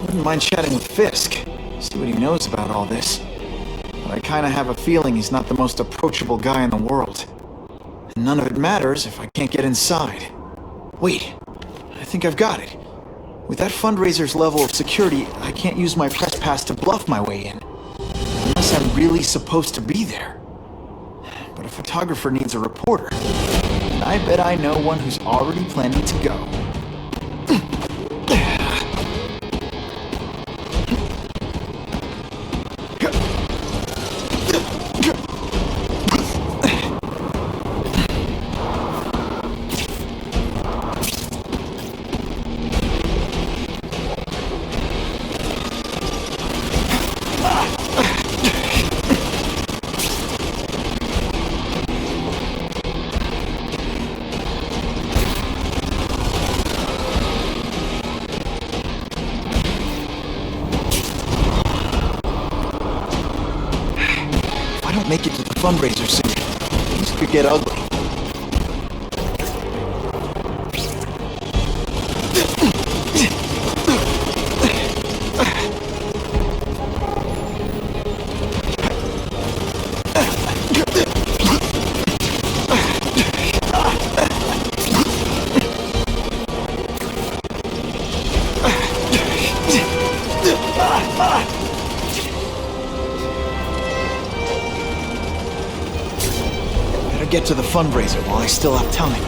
Wouldn't mind chatting with Fisk, see what he knows about all this. But I kinda have a feeling he's not the most approachable guy in the world. And none of it matters if I can't get inside. Wait, I think I've got it. With that fundraiser's level of security, I can't use my press pass to bluff my way in. Unless I'm really supposed to be there. But a photographer needs a reporter. And I bet I know one who's already planning to go. Make it to the fundraiser soon. Things could get ugly. Get to the fundraiser while I still have time.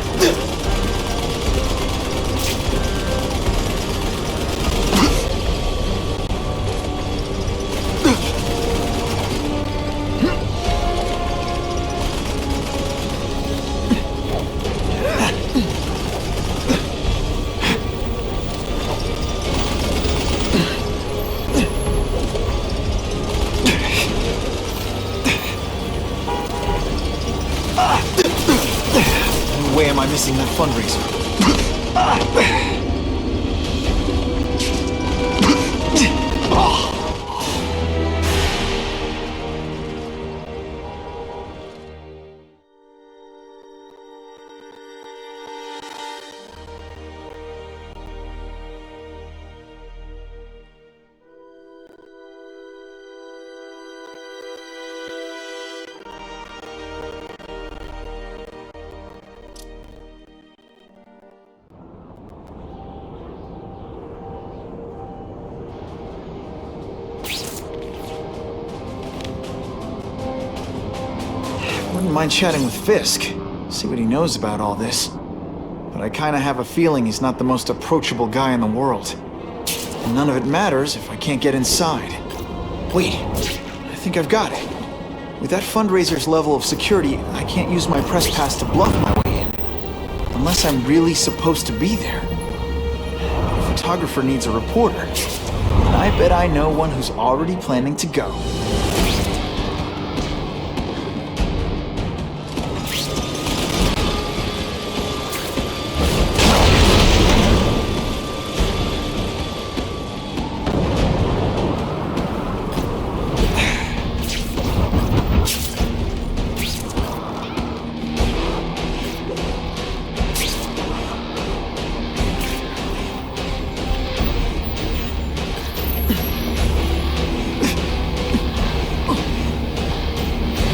No way am I missing that fundraiser. Wouldn't mind chatting with Fisk, see what he knows about all this. But I kinda have a feeling he's not the most approachable guy in the world. And none of it matters if I can't get inside. Wait, I think I've got it. With that fundraiser's level of security, I can't use my press pass to bluff my way in. Unless I'm really supposed to be there. But a photographer needs a reporter. And I bet I know one who's already planning to go.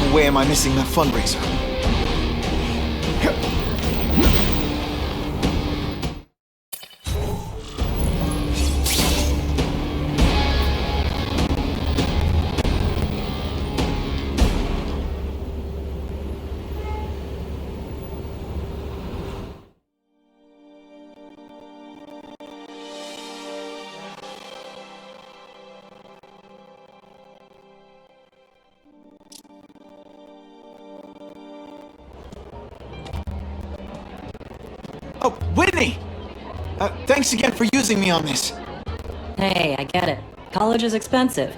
No way am I missing that fundraiser. Oh, Whitney! Thanks again for using me on this. Hey, I get it. College is expensive.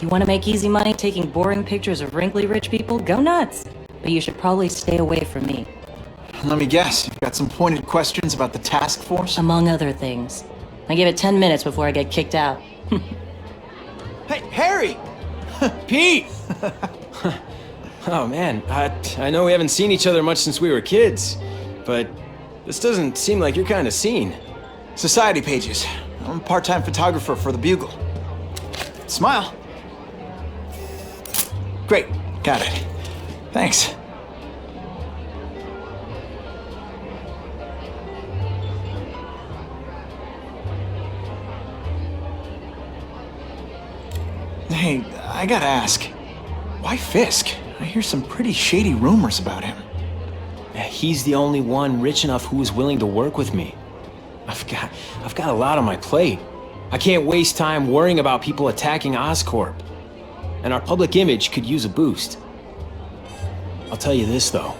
You want to make easy money taking boring pictures of wrinkly rich people? Go nuts! But you should probably stay away from me. Let me guess, you've got some pointed questions about the task force? Among other things. I give it 10 minutes before I get kicked out. Hey, Harry! Pete! Oh man, I know we haven't seen each other much since we were kids, but this doesn't seem like your kind of scene. Society pages. I'm a part-time photographer for the Bugle. Smile. Great, got it. Thanks. Hey, I gotta ask, why Fisk? I hear some pretty shady rumors about him. He's the only one rich enough who is willing to work with me. I've got a lot on my plate. I can't waste time worrying about people attacking Oscorp. And our public image could use a boost. I'll tell you this, though.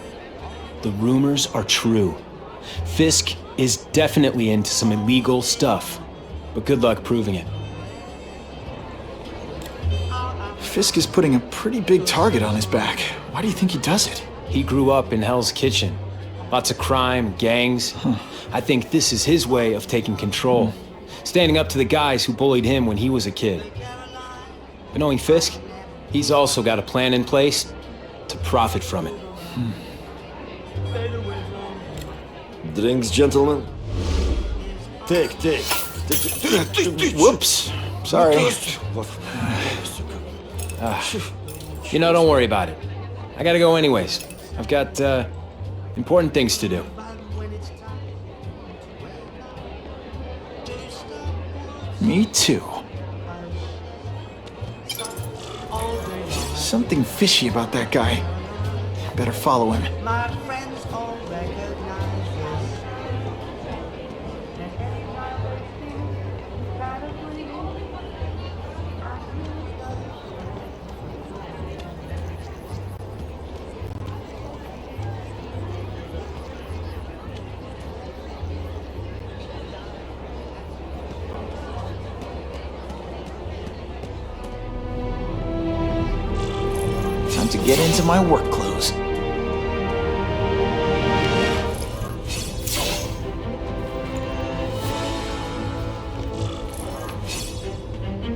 The rumors are true. Fisk is definitely into some illegal stuff. But good luck proving it. Fisk is putting a pretty big target on his back. Why do you think he does it? He grew up in Hell's Kitchen. Lots of crime, gangs. I think this is his way of taking control. Standing up to the guys who bullied him when he was a kid. But knowing Fisk, he's also got a plan in place to profit from it. Drinks, gentlemen? Take. Whoops. Sorry. You know, don't worry about it. I gotta go anyways. I've got, important things to do. Me too. Something fishy about that guy. Better follow him. My friends all recognize this. Time to get into my work clothes.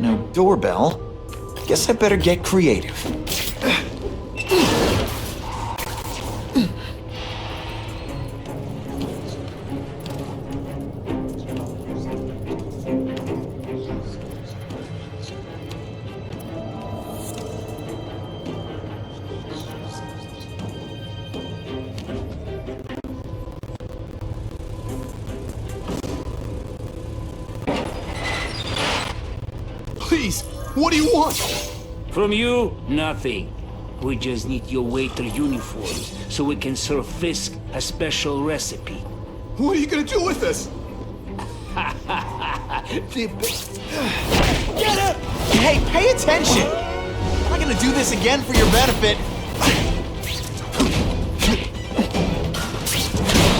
No doorbell. Guess I better get creative. Please, what do you want? From you, nothing. We just need your waiter uniforms so we can serve Fisk a special recipe. What are you gonna do with this? Get him! Hey, pay attention! I'm not gonna do this again for your benefit.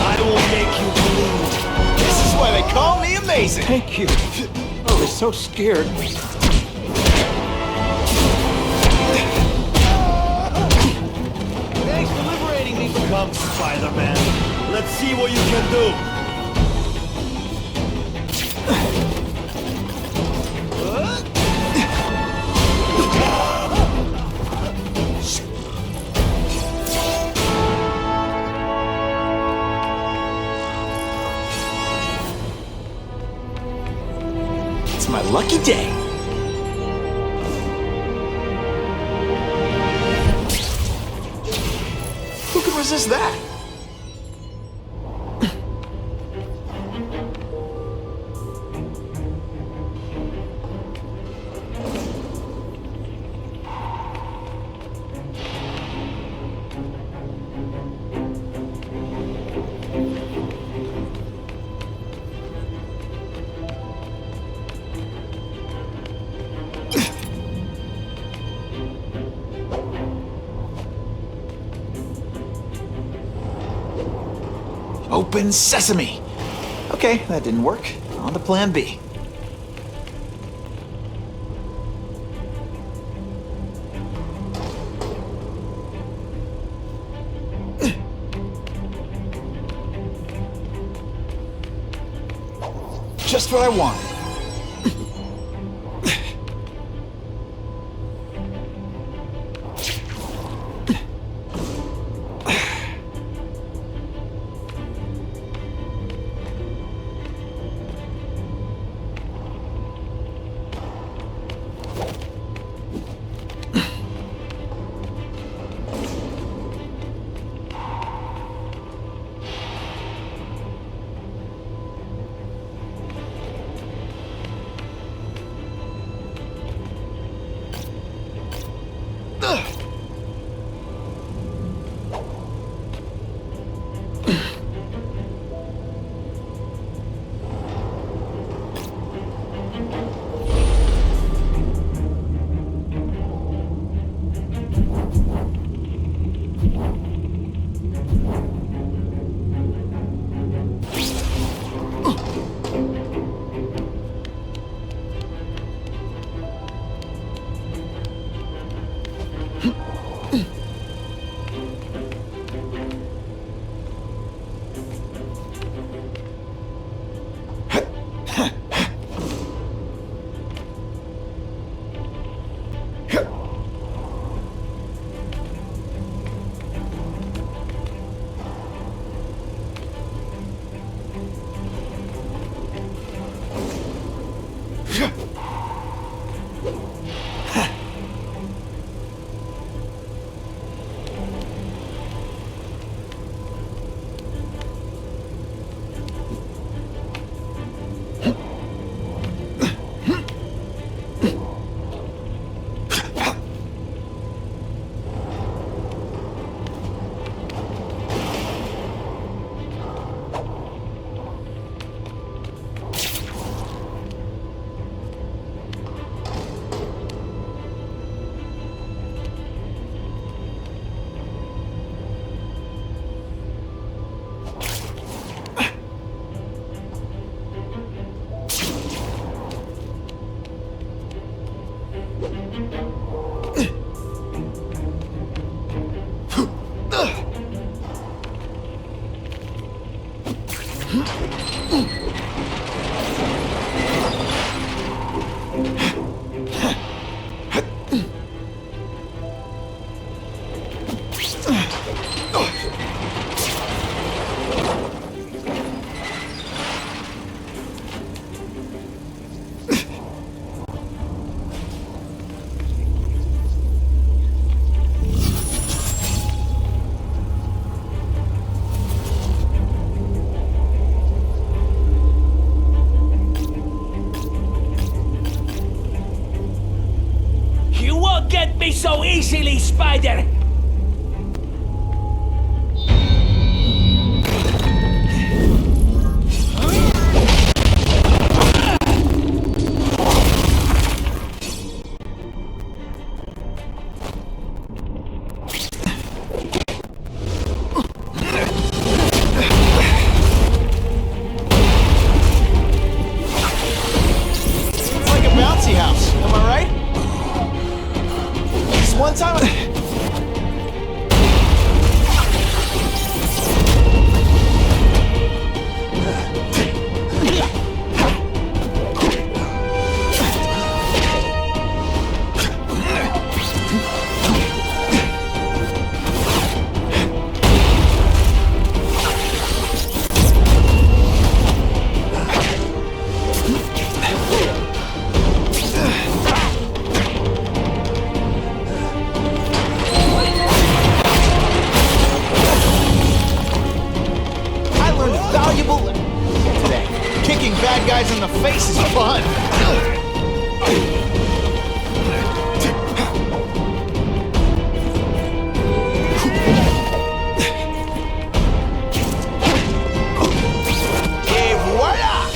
I will make you bleed. This is why they call me amazing. Thank you. I was so scared. Thanks for liberating me. Come, Spider-Man. Let's see what you can do. It's my lucky day. Who can resist that? Open sesame! Okay, that didn't work. On to plan B. Just what I wanted. You won't get me so easily, Spider! It's like a bouncy house, am I right? This one time... I learned a valuable lesson today. Kicking bad guys in the face is fun. Et voila!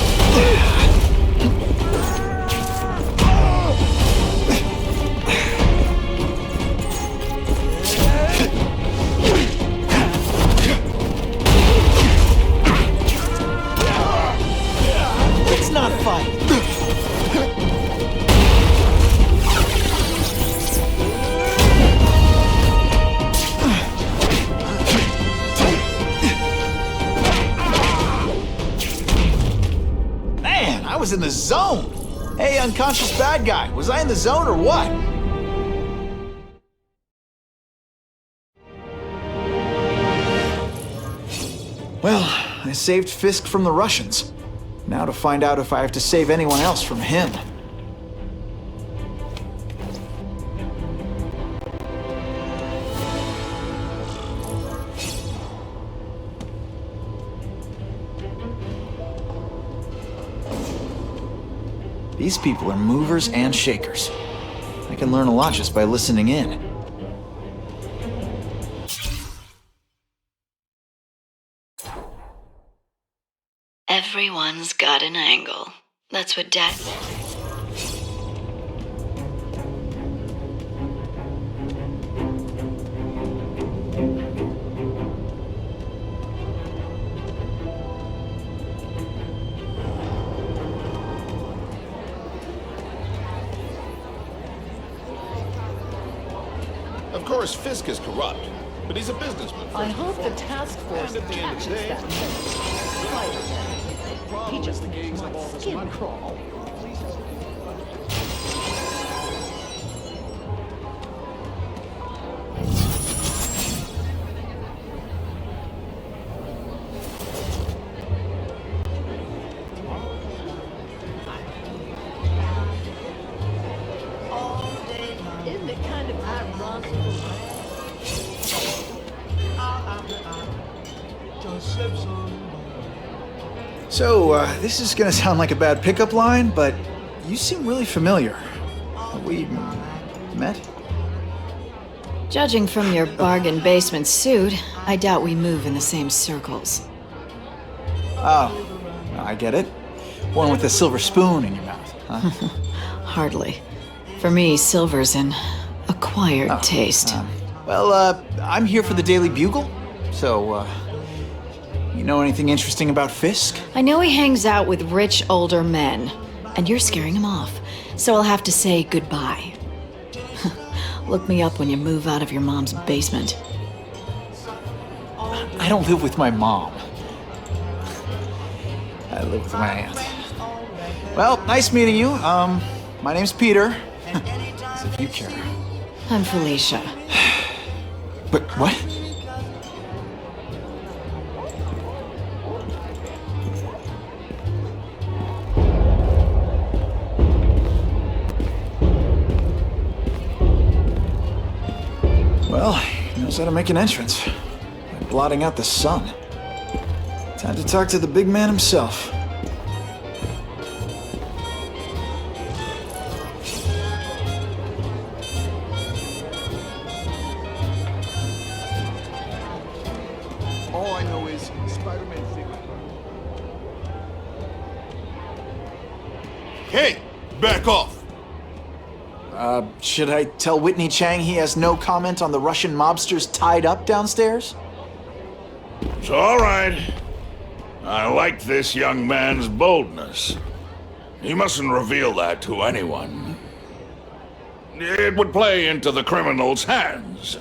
It's not fun. Man, I was in the zone. Hey, unconscious bad guy, was I in the zone or what? Well, I saved Fisk from the Russians. Now to find out if I have to save anyone else from him. These people are movers and shakers. I can learn a lot just by listening in. Everyone's got an angle. That's what Dad... Of course, Fisk is corrupt, but he's a businessman. I hope the task force And at the end of catches the day, that Spider-Man. He just makes my skin crawl. mind if I run So, this is gonna sound like a bad pickup line, but you seem really familiar. Have we met? Judging from your bargain basement suit, I doubt we move in the same circles. Oh, I get it. One with a silver spoon in your mouth, huh? Hardly. For me, silver's an acquired taste. Well, I'm here for the Daily Bugle, so, you know anything interesting about Fisk? I know he hangs out with rich older men, and you're scaring him off, so I'll have to say goodbye. Look me up when you move out of your mom's basement. I don't live with my mom. I live with my aunt. Well, nice meeting you. My name's Peter. As if you care. I'm Felicia. But what? Well, he knows how to make an entrance. By blotting out the sun. Time to talk to the big man himself. All I know is Spider-Man secret. Hey, back off. Should I tell Whitney Chang he has no comment on the Russian mobsters tied up downstairs? It's all right. I like this young man's boldness. He mustn't reveal that to anyone. It would play into the criminals' hands.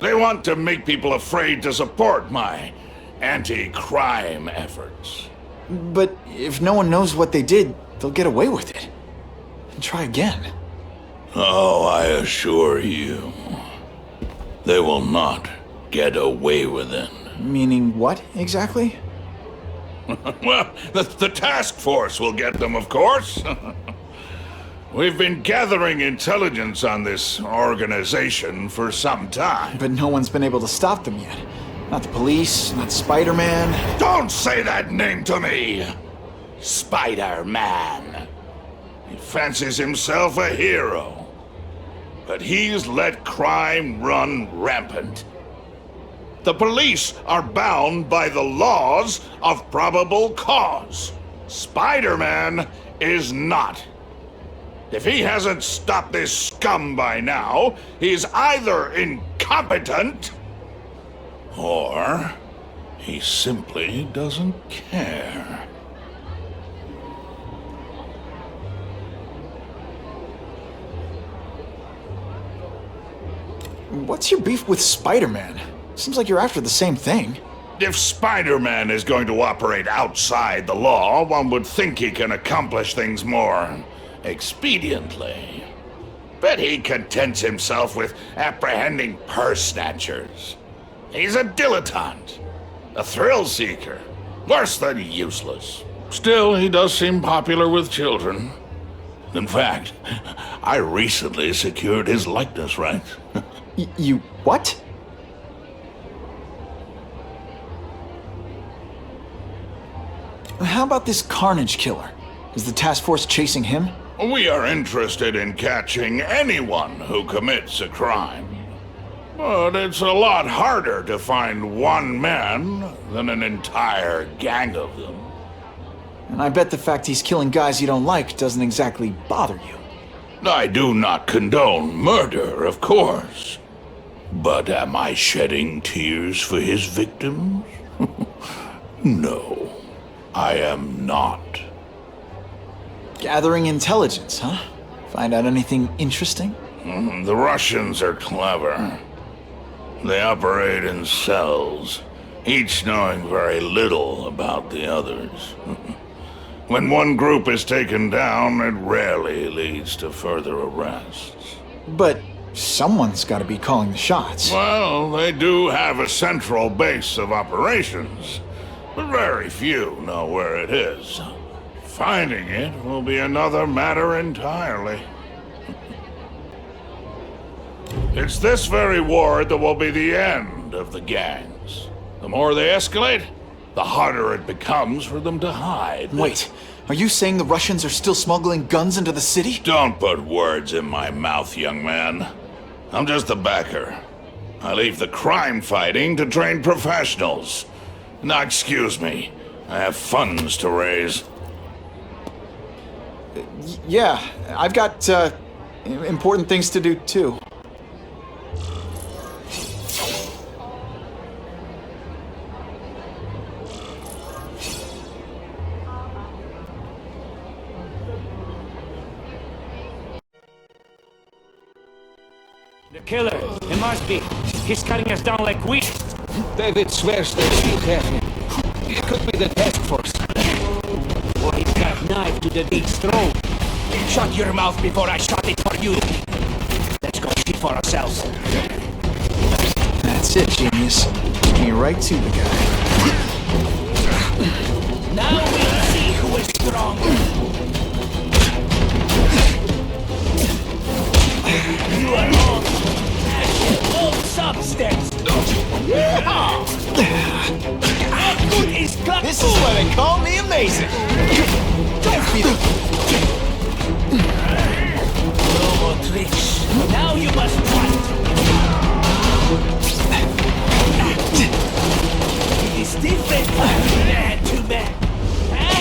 They want to make people afraid to support my anti-crime efforts. But if no one knows what they did, they'll get away with it. And try again. Oh, I assure you, they will not get away with it. Meaning what, exactly? Well, the task force will get them, of course. We've been gathering intelligence on this organization for some time. But no one's been able to stop them yet. Not the police, not Spider-Man. Don't say that name to me! Spider-Man. He fancies himself a hero. But he's let crime run rampant. The police are bound by the laws of probable cause. Spider-Man is not. If he hasn't stopped this scum by now, he's either incompetent or he simply doesn't care. What's your beef with Spider-Man? Seems like you're after the same thing. If Spider-Man is going to operate outside the law, one would think he can accomplish things more expediently. But he contents himself with apprehending purse snatchers. He's a dilettante, a thrill seeker, worse than useless. Still, he does seem popular with children. In fact, I recently secured his likeness rights. You what? How about this Carnage killer? Is the task force chasing him? We are interested in catching anyone who commits a crime. But it's a lot harder to find one man than an entire gang of them. And I bet the fact he's killing guys you don't like doesn't exactly bother you. I do not condone murder, of course. But am I shedding tears for his victims? No, I am not. Gathering intelligence, huh? Find out anything interesting? The Russians are clever. They operate in cells, each knowing very little about the others. When one group is taken down, it rarely leads to further arrests. But someone's got to be calling the shots. Well, they do have a central base of operations, but very few know where it is. Finding it will be another matter entirely. It's this very ward that will be the end of the gangs. The more they escalate, the harder it becomes for them to hide. Wait, are you saying the Russians are still smuggling guns into the city? Don't put words in my mouth, young man. I'm just a backer. I leave the crime fighting to trained professionals. Now, excuse me. I have funds to raise. Yeah, I've got, important things to do, too. The killer, it must be. He's cutting us down like wheat. David swears they still have him. It could be the task force. Or he's got a knife to the big throat. Shut your mouth before I shut it for you. Let's go see for ourselves. That's it, genius. Get me right to the guy. Now we'll see who is stronger. You are all old substance. How good is cut? This is why they call me amazing! Don't be the... No more tricks. Now you must fight. It is different fighting man to man. Huh?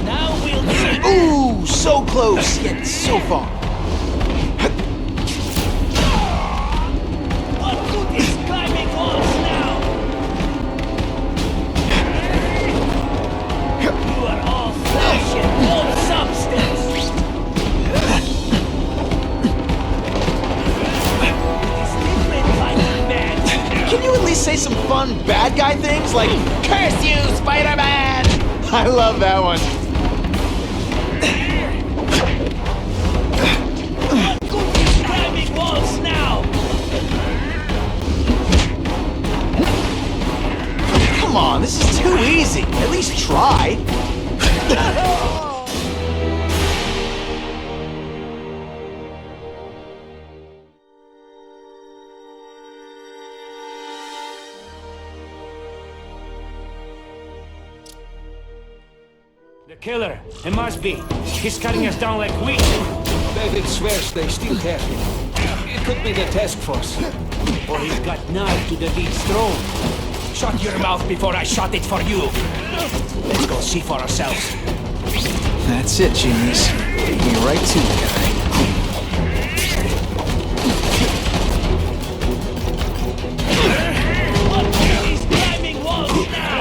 Now we'll see. Ooh, so close, yet so far. What good is climbing walls now? You are all flesh and no substance. It is different fighting man. Can you at least say some fun bad guy things like, "Curse you, Spider-Man"? I love that one. What good is climbing walls now? Come on, this is too easy. At least try. The killer, it must be. He's cutting us down like wheat. David swears they still have him. It could be the task force. Or he's got knife to the beast's throat. Shut your mouth before I shut it for you. Let's go see for ourselves. That's it, genius. Get me right to the guy. What good is climbing walls now?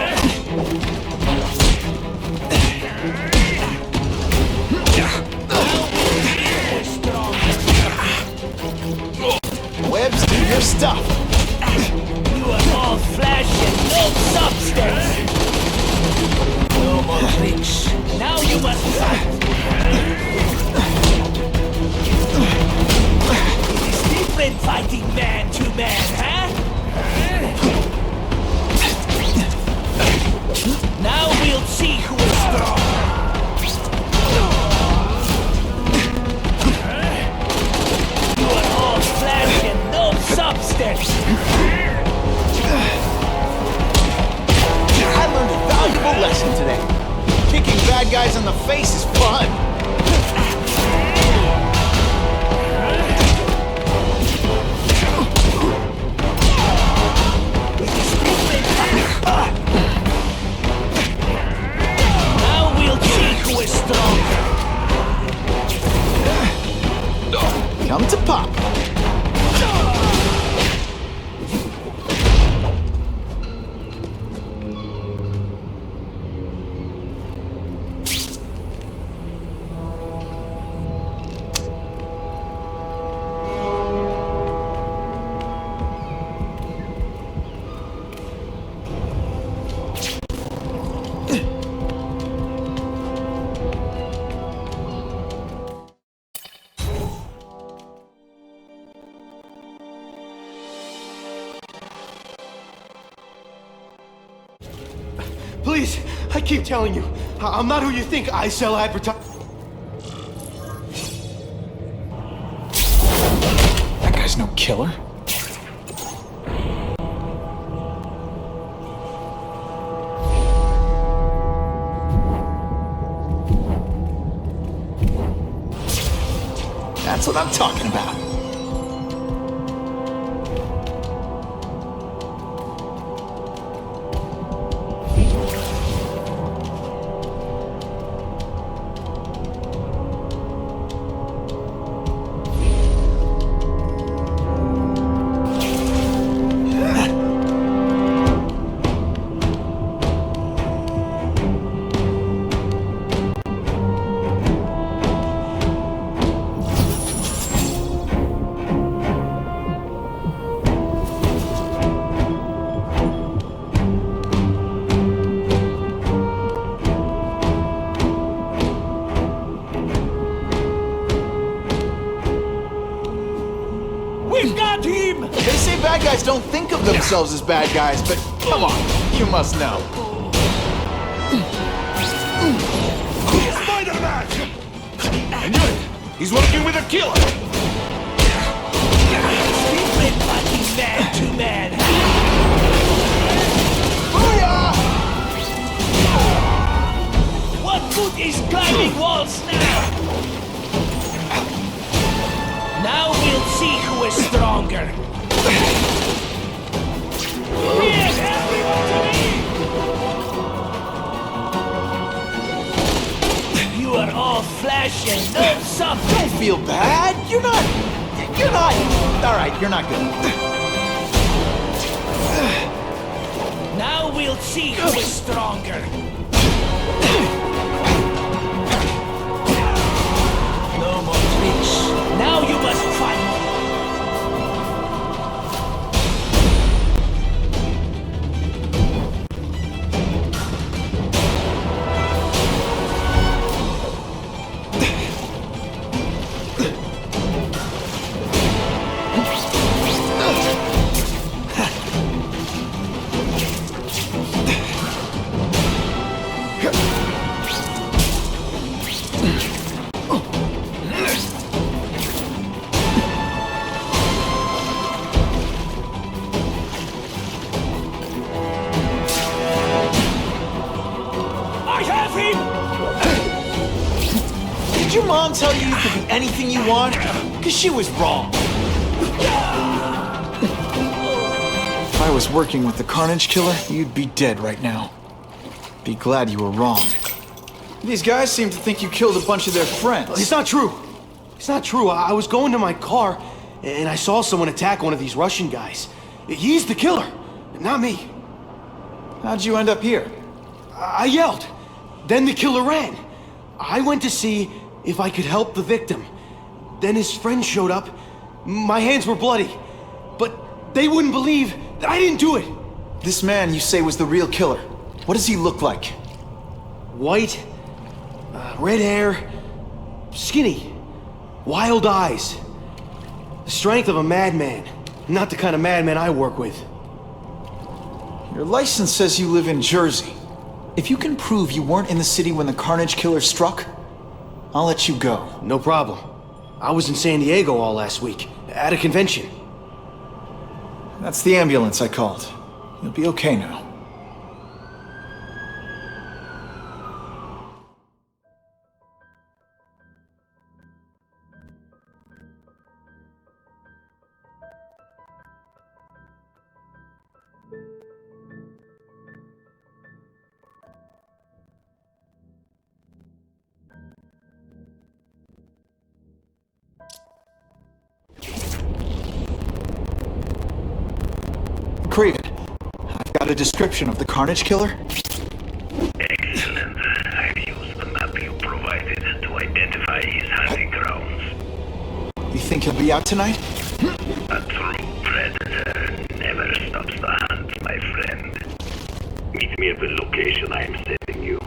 Webs, do your stuff. You are all flesh and no substance. No more tricks. Now you must fight. It is different fighting man to man, huh? Now we'll see who is strong. You are all flesh and no substance. I learned a valuable lesson today. Kicking bad guys in the face is fun. Now we'll see who is stronger. Come to pop. Please, I keep telling you, I'm not who you think. I sell advertise. guy's no killer. That's what I'm talking about. We've got him! They say bad guys don't think of themselves as bad guys, but come on, you must know. Spider-Man! I knew it! He's working with a killer! Stupid fucking man-to-man! What good is climbing walls now? Now we'll see who is stronger. Yes, everyone to me! You are all flesh and no substance. Don't feel bad. You're not. All right, you're not good. Now we'll see who is stronger. No more tricks. Now you must fight. Did your mom tell you you could be anything you want? Because she was wrong. If I was working with the Carnage Killer, you'd be dead right now. Be glad you were wrong. These guys seem to think you killed a bunch of their friends. It's not true. It's not true. I was going to my car, and I saw someone attack one of these Russian guys. He's the killer, not me. How'd you end up here? I yelled. Then the killer ran. I went to see if I could help the victim. Then his friend showed up. My hands were bloody. But they wouldn't believe that I didn't do it. This man you say was the real killer. What does he look like? White, red hair, skinny, wild eyes. The strength of a madman. Not the kind of madman I work with. Your license says you live in Jersey. If you can prove you weren't in the city when the Carnage Killer struck, I'll let you go. No problem. I was in San Diego all last week, at a convention. That's the ambulance I called. You'll be okay now. Kraven, I've got a description of the Carnage Killer. Excellent. I've used the map you provided to identify his hunting grounds. You think he'll be out tonight? A true predator never stops the hunt, my friend. Meet me at the location I am sending you.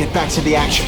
get back to the action.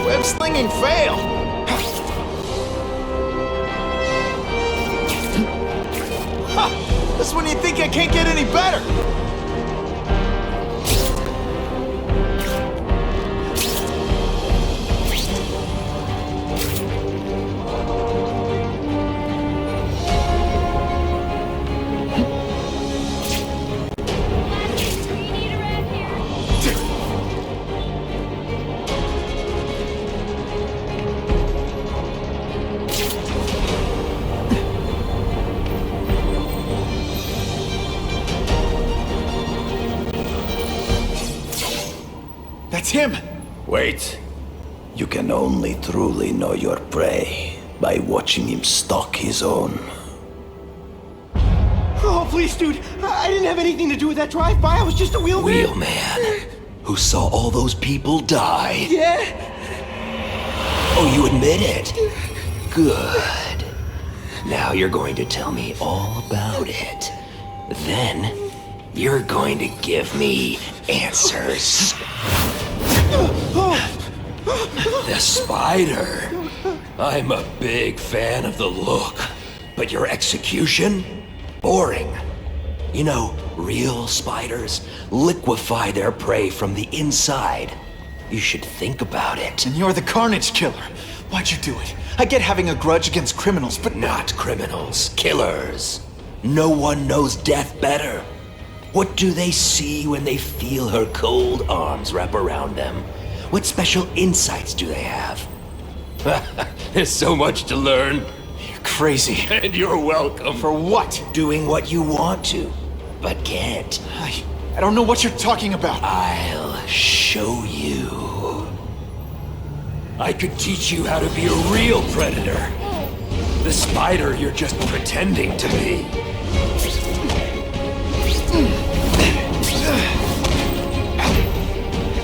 Web-slinging fail! Ha! That's when you think I can't get any better! That's him! Wait. You can only truly know your prey by watching him stalk his own. Oh, please, dude. I didn't have anything to do with that drive-by. I was just a wheelman. Wheelman? Who saw all those people die? Yeah? Oh, you admit it? Good. Now you're going to tell me all about it. Then, you're going to give me answers. The spider. I'm a big fan of the look. But your execution? Boring. You know, real spiders liquefy their prey from the inside. You should think about it. And you're the Carnage Killer. Why'd you do it? I get having a grudge against criminals, but Not criminals, killers. No one knows death better. What do they see when they feel her cold arms wrap around them? What special insights do they have? There's so much to learn. You're crazy. And you're welcome. For what? Doing what you want to, but can't. I don't know what you're talking about. I'll show you. I could teach you how to be a real predator. The spider you're just pretending to be.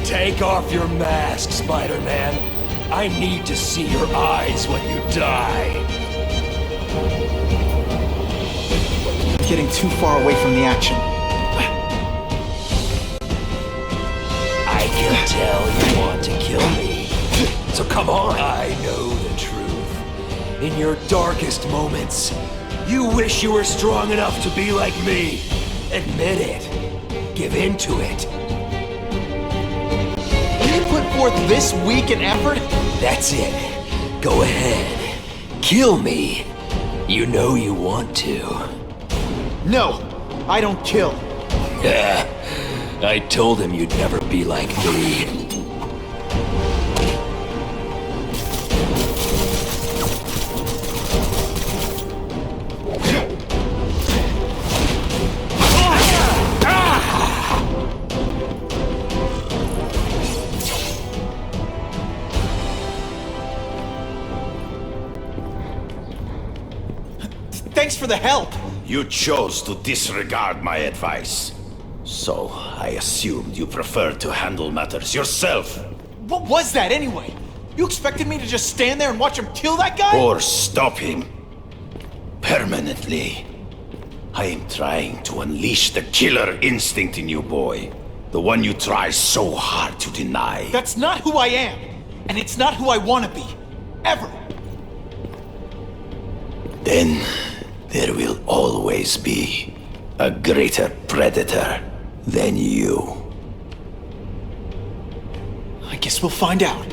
Take off your mask, Spider-Man. I need to see your eyes when you die. Getting too far away from the action. I can tell you want to kill me. So come on. I know the truth. In your darkest moments, you wish you were strong enough to be like me. Admit it. Give in to it. You put forth this week an effort? That's it. Go ahead. Kill me. You know you want to. No, I don't kill. I told him you'd never be like me. the help! You chose to disregard my advice. So, I assumed you preferred to handle matters yourself. What was that anyway? You expected me to just stand there and watch him kill that guy? Or stop him. Permanently. I am trying to unleash the killer instinct in you, boy. The one you try so hard to deny. That's not who I am. And it's not who I want to be. Ever. Then there will always be a greater predator than you. I guess we'll find out.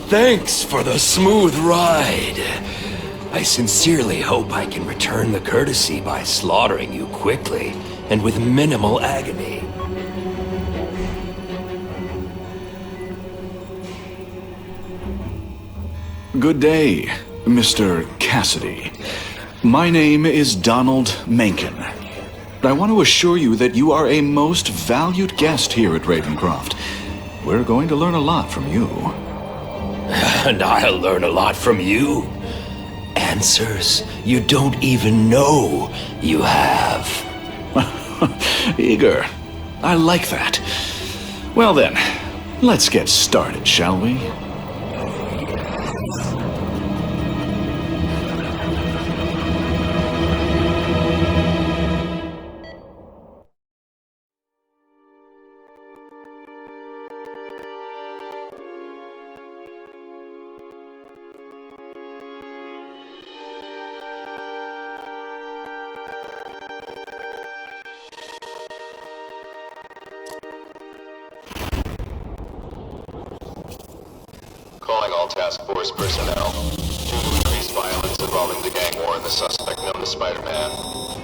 Thanks for the smooth ride. I sincerely hope I can return the courtesy by slaughtering you quickly and with minimal agony. Good day, Mr. Cassidy. My name is Donald Mencken. I want to assure you that you are a most valued guest here at Ravencroft. We're going to learn a lot from you. And I'll learn a lot from you. Answers you don't even know you have. Eager. I like that. Well then, let's get started, shall we? Calling all task force personnel. Due to increased violence involving the gang war and the suspect known as Spider-Man,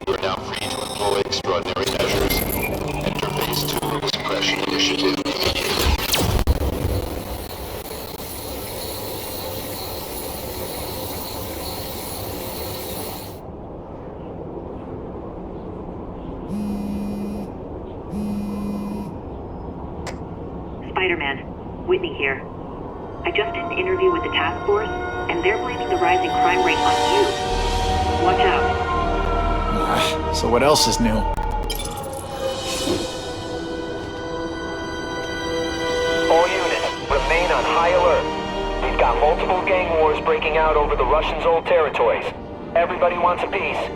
you are now free to employ extraordinary measures. Enter Phase 2 of the Suppression Initiative immediately. Spider-Man, Whitney here. I just did an interview with the task force, and they're blaming the rising crime rate on you. Watch out. So what else is new? All units, remain on high alert. We've got multiple gang wars breaking out over the Russians' old territories. Everybody wants a piece.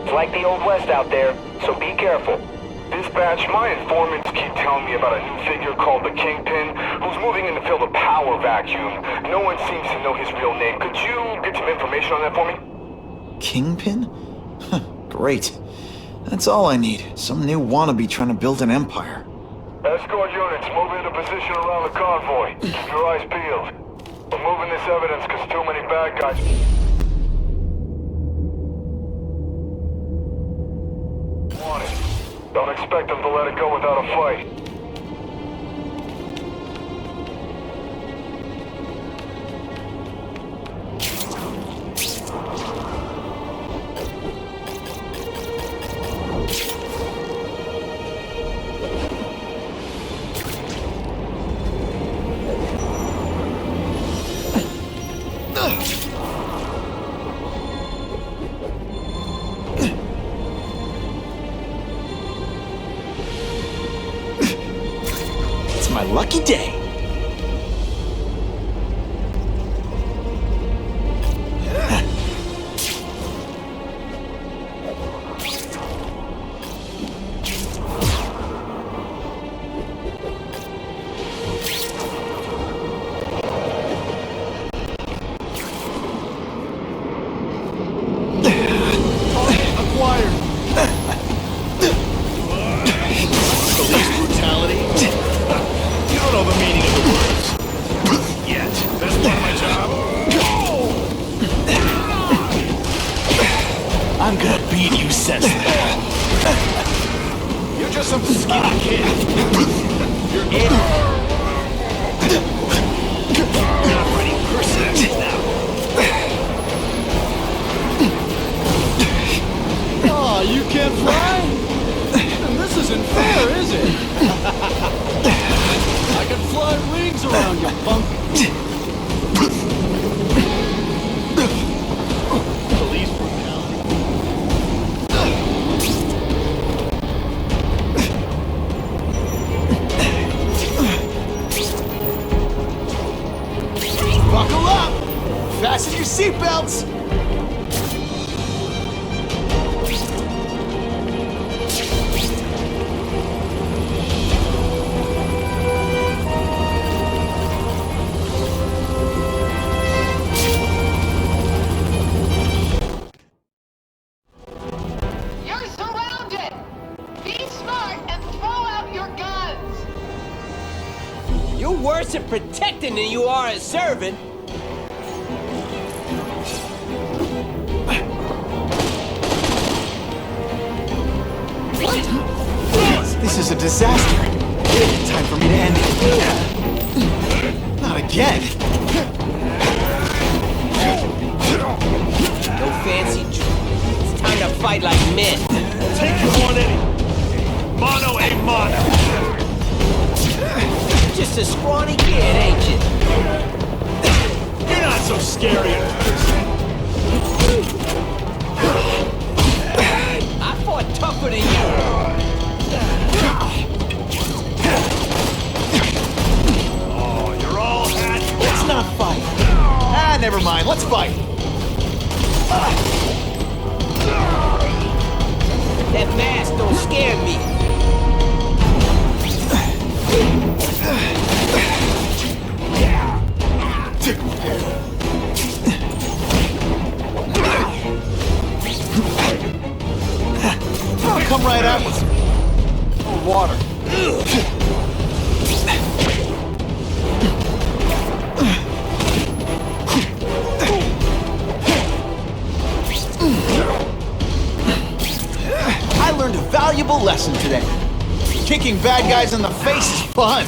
It's like the Old West out there, so be careful. Dispatch, my informants keep telling me about a new figure called the Kingpin, who's moving in to fill the power vacuum. No one seems to know his real name. Could you get some information on that for me? Kingpin? Great. That's all I need. Some new wannabe trying to build an empire. Escort units, move into position around the convoy. Keep your eyes peeled. We're moving this evidence because too many bad guys... want it. Don't expect them to let it go without a fight. My lucky day. I'm gonna beat you senseless. You're just some skinny kid. You're in. You're not fighting person now. Oh, you can't fly? And this isn't Or is it? I can fly rings around you, punk. Police brutality. Buckle up! Fasten your seatbelts! You're surrounded! Be smart and throw out your guns! You're worse at protecting than you are at serving. This is a disaster. Time for me to end it. Not again. No fancy It's time to fight like men. Take you on any. Mono a mono. Just a scrawny kid, ain't you? You're not so scary. I fought tougher than you. Oh, you're all hat. Let's not fight. Ah, never mind. Let's fight. That mask don't scare me. Oh, come right up. Oh, water. I learned a valuable lesson today. Kicking bad guys in the face is fun.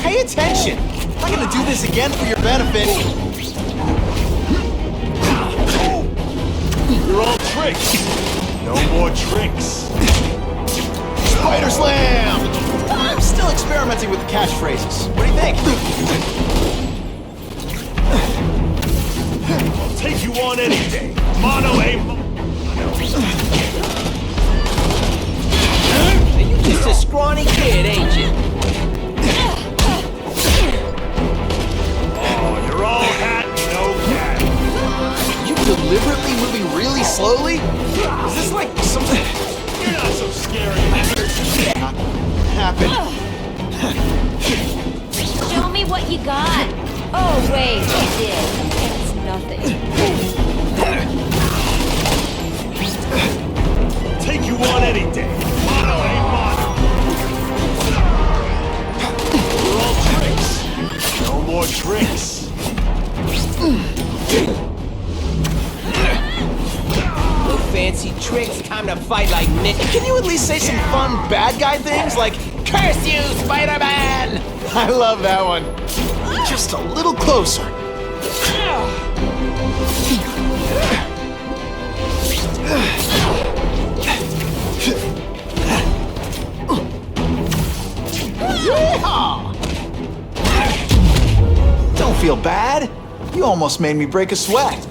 Pay attention! I'm not gonna do this again for your benefit. You're all tricks. No more tricks. Spider Slam! I'm still experimenting with the catchphrases. What do you think? I'll take you on any day. Mono a mono. And you just a scrawny kid, ain't you? You're all hat, no cat. You deliberately moving really slowly? Is this like something? You're not so scary. Not happen. Show me what you got. Oh, wait, you did. It's nothing. Take you on any day. Mono a mono. You're all tricks. No more tricks. No fancy tricks, time to fight like men. Can you at least say some fun bad guy things like, "Curse you, Spider-Man"? I love that one. Just a little closer. Yeehaw! Don't feel bad. You almost made me break a sweat.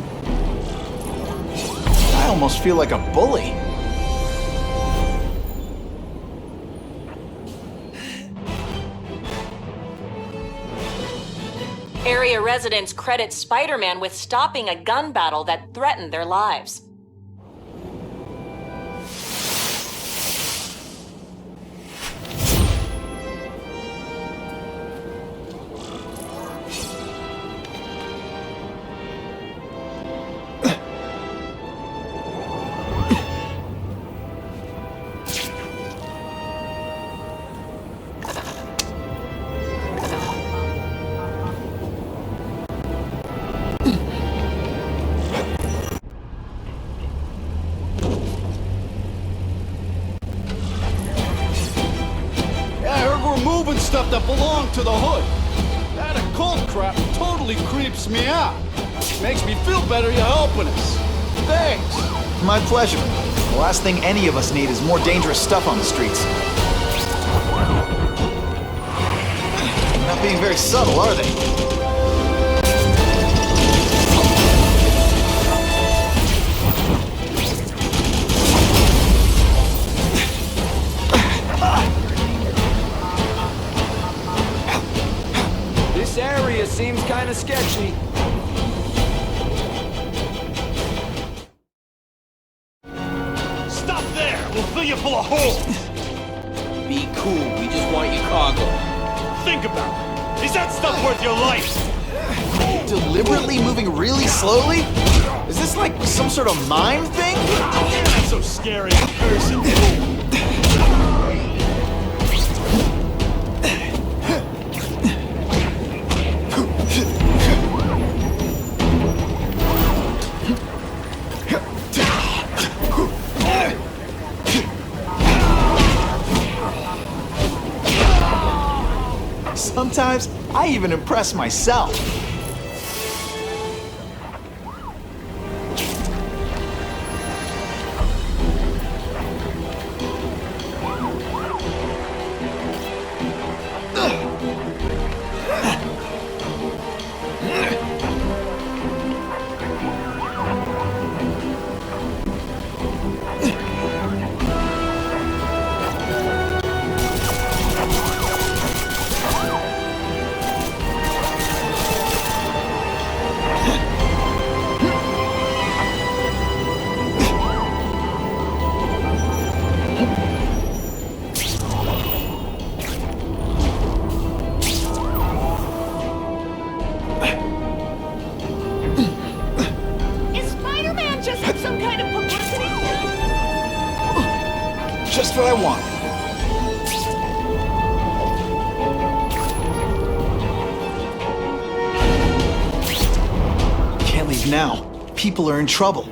I almost feel like a bully. Area residents credit Spider-Man with stopping a gun battle that threatened their lives. stuff that belonged to the hood. That occult crap totally creeps me out. Makes me feel better you're helping us. Thanks. My pleasure. The last thing any of us need is more dangerous stuff on the streets. Not being very subtle, are they? This area seems kind of sketchy. Stop there! We'll fill you full of holes! Be cool, we just want your cargo. Think about it. Is that stuff worth your life? Deliberately moving really slowly? Is this like some sort of mime thing? You're not so scary in person. Sometimes I even impress myself. Just what I want. Can't leave now. People are in trouble.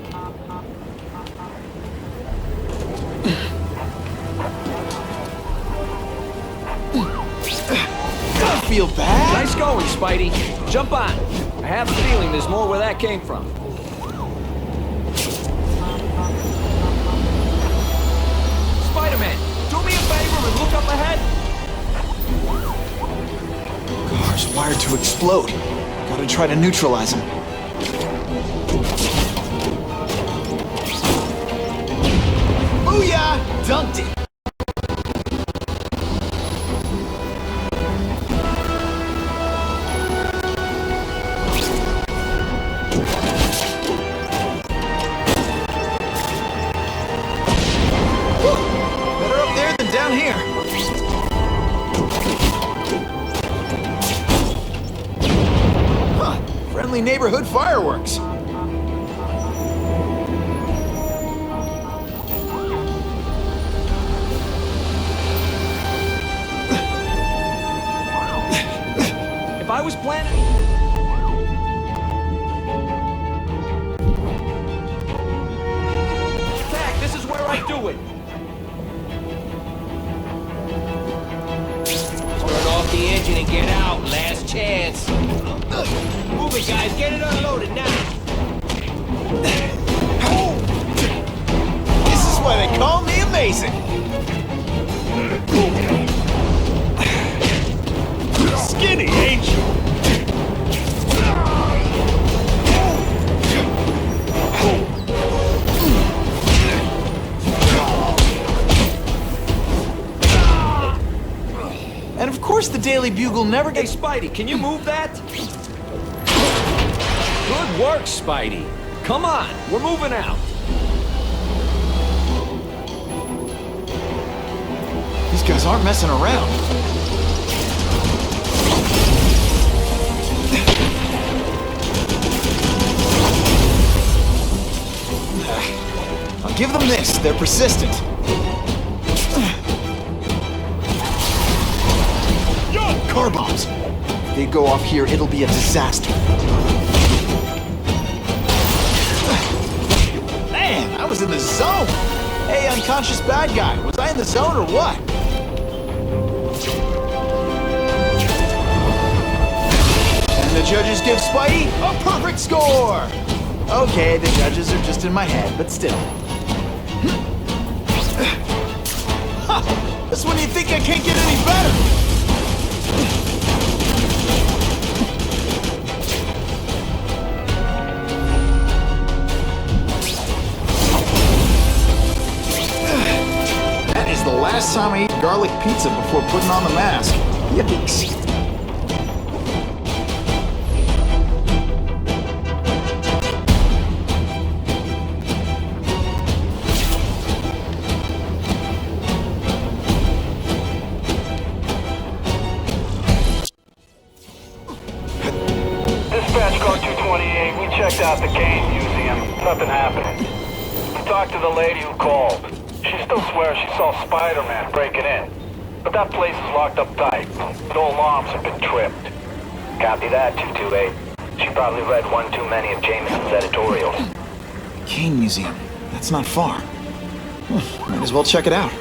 Don't feel bad. Nice going, Spidey. Jump on. I have a feeling there's more where that came from. Spider-Man, do me a favor and look up ahead. Car's wired to explode. Gotta try to neutralize him. Booyah! Dunked it! Better up there than down here. Huh, friendly neighborhood fireworks. If I was planning... Zach, this is where I do it. Turn off the engine and get out. Last chance. Move it, guys. Get it unloaded now. This is why they call me amazing. Skinny, ain't you? And of course the Daily Bugle never Hey, gets... Spidey, can you move that? Good work, Spidey. Come on, we're moving out. These guys aren't messing around. I'll give them this. They're persistent. Car bombs. If they go off here, it'll be a disaster. Man, I was in the zone. Hey, unconscious bad guy. Was I in the zone or what? the judges give Spidey a perfect score! Okay, the judges are just in my head, but still. Huh, that's when you think I can't get any better! That is the last time I ate garlic pizza before putting on the mask. Yikes. Dispatch car 228, we checked out the game museum. Nothing happening. We talked to the lady who called. She still swears she saw Spider-Man breaking in. But that place is locked up tight. No alarms have been tripped. Copy that, 228. She probably read one too many of Jameson's editorials. Kane Museum. That's not far. Might as well check it out.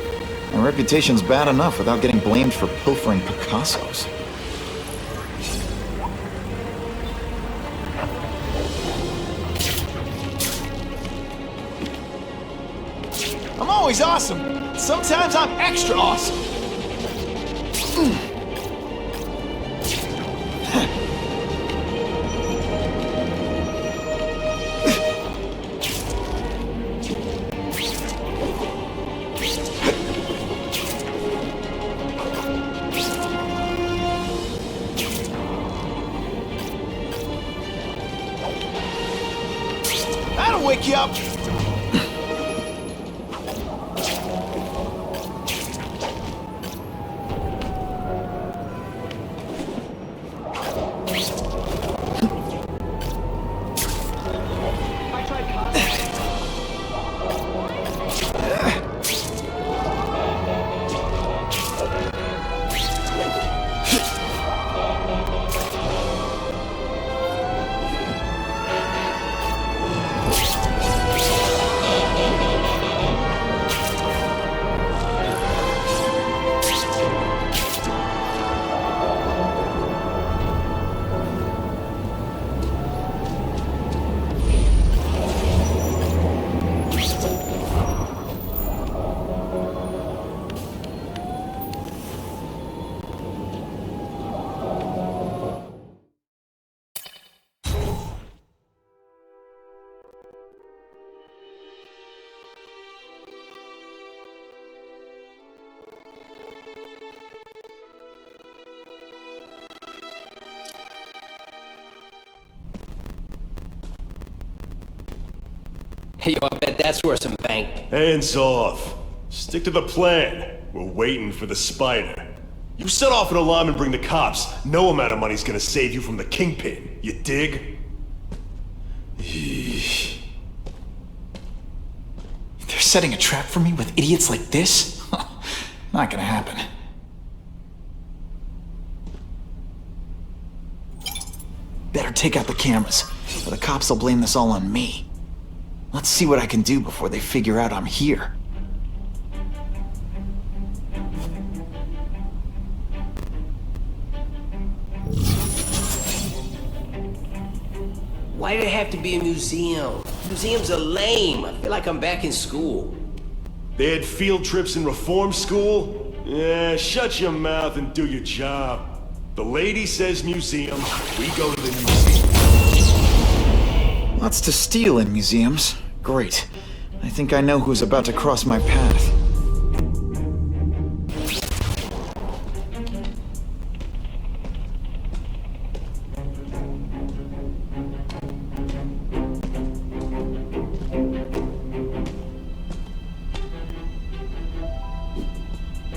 My reputation's bad enough without getting blamed for pilfering Picassos. I'm always awesome. Sometimes I'm extra awesome. That'll wake you up. Hey, yo, I bet that's worth some bank. Hands off. Stick to the plan. We're waiting for the spider. You set off an alarm and bring the cops. No amount of money's gonna save you from the kingpin. You dig? They're setting a trap for me with idiots like this? Not gonna happen. Better take out the cameras, or the cops will blame this all on me. Let's see what I can do before they figure out I'm here. Why did it have to be a museum? Museums are lame. I feel like I'm back in school. They had field trips in reform school? Yeah, shut your mouth and do your job. The lady says museum, we go to the museum. Lots to steal in museums. Great. I think I know who's about to cross my path.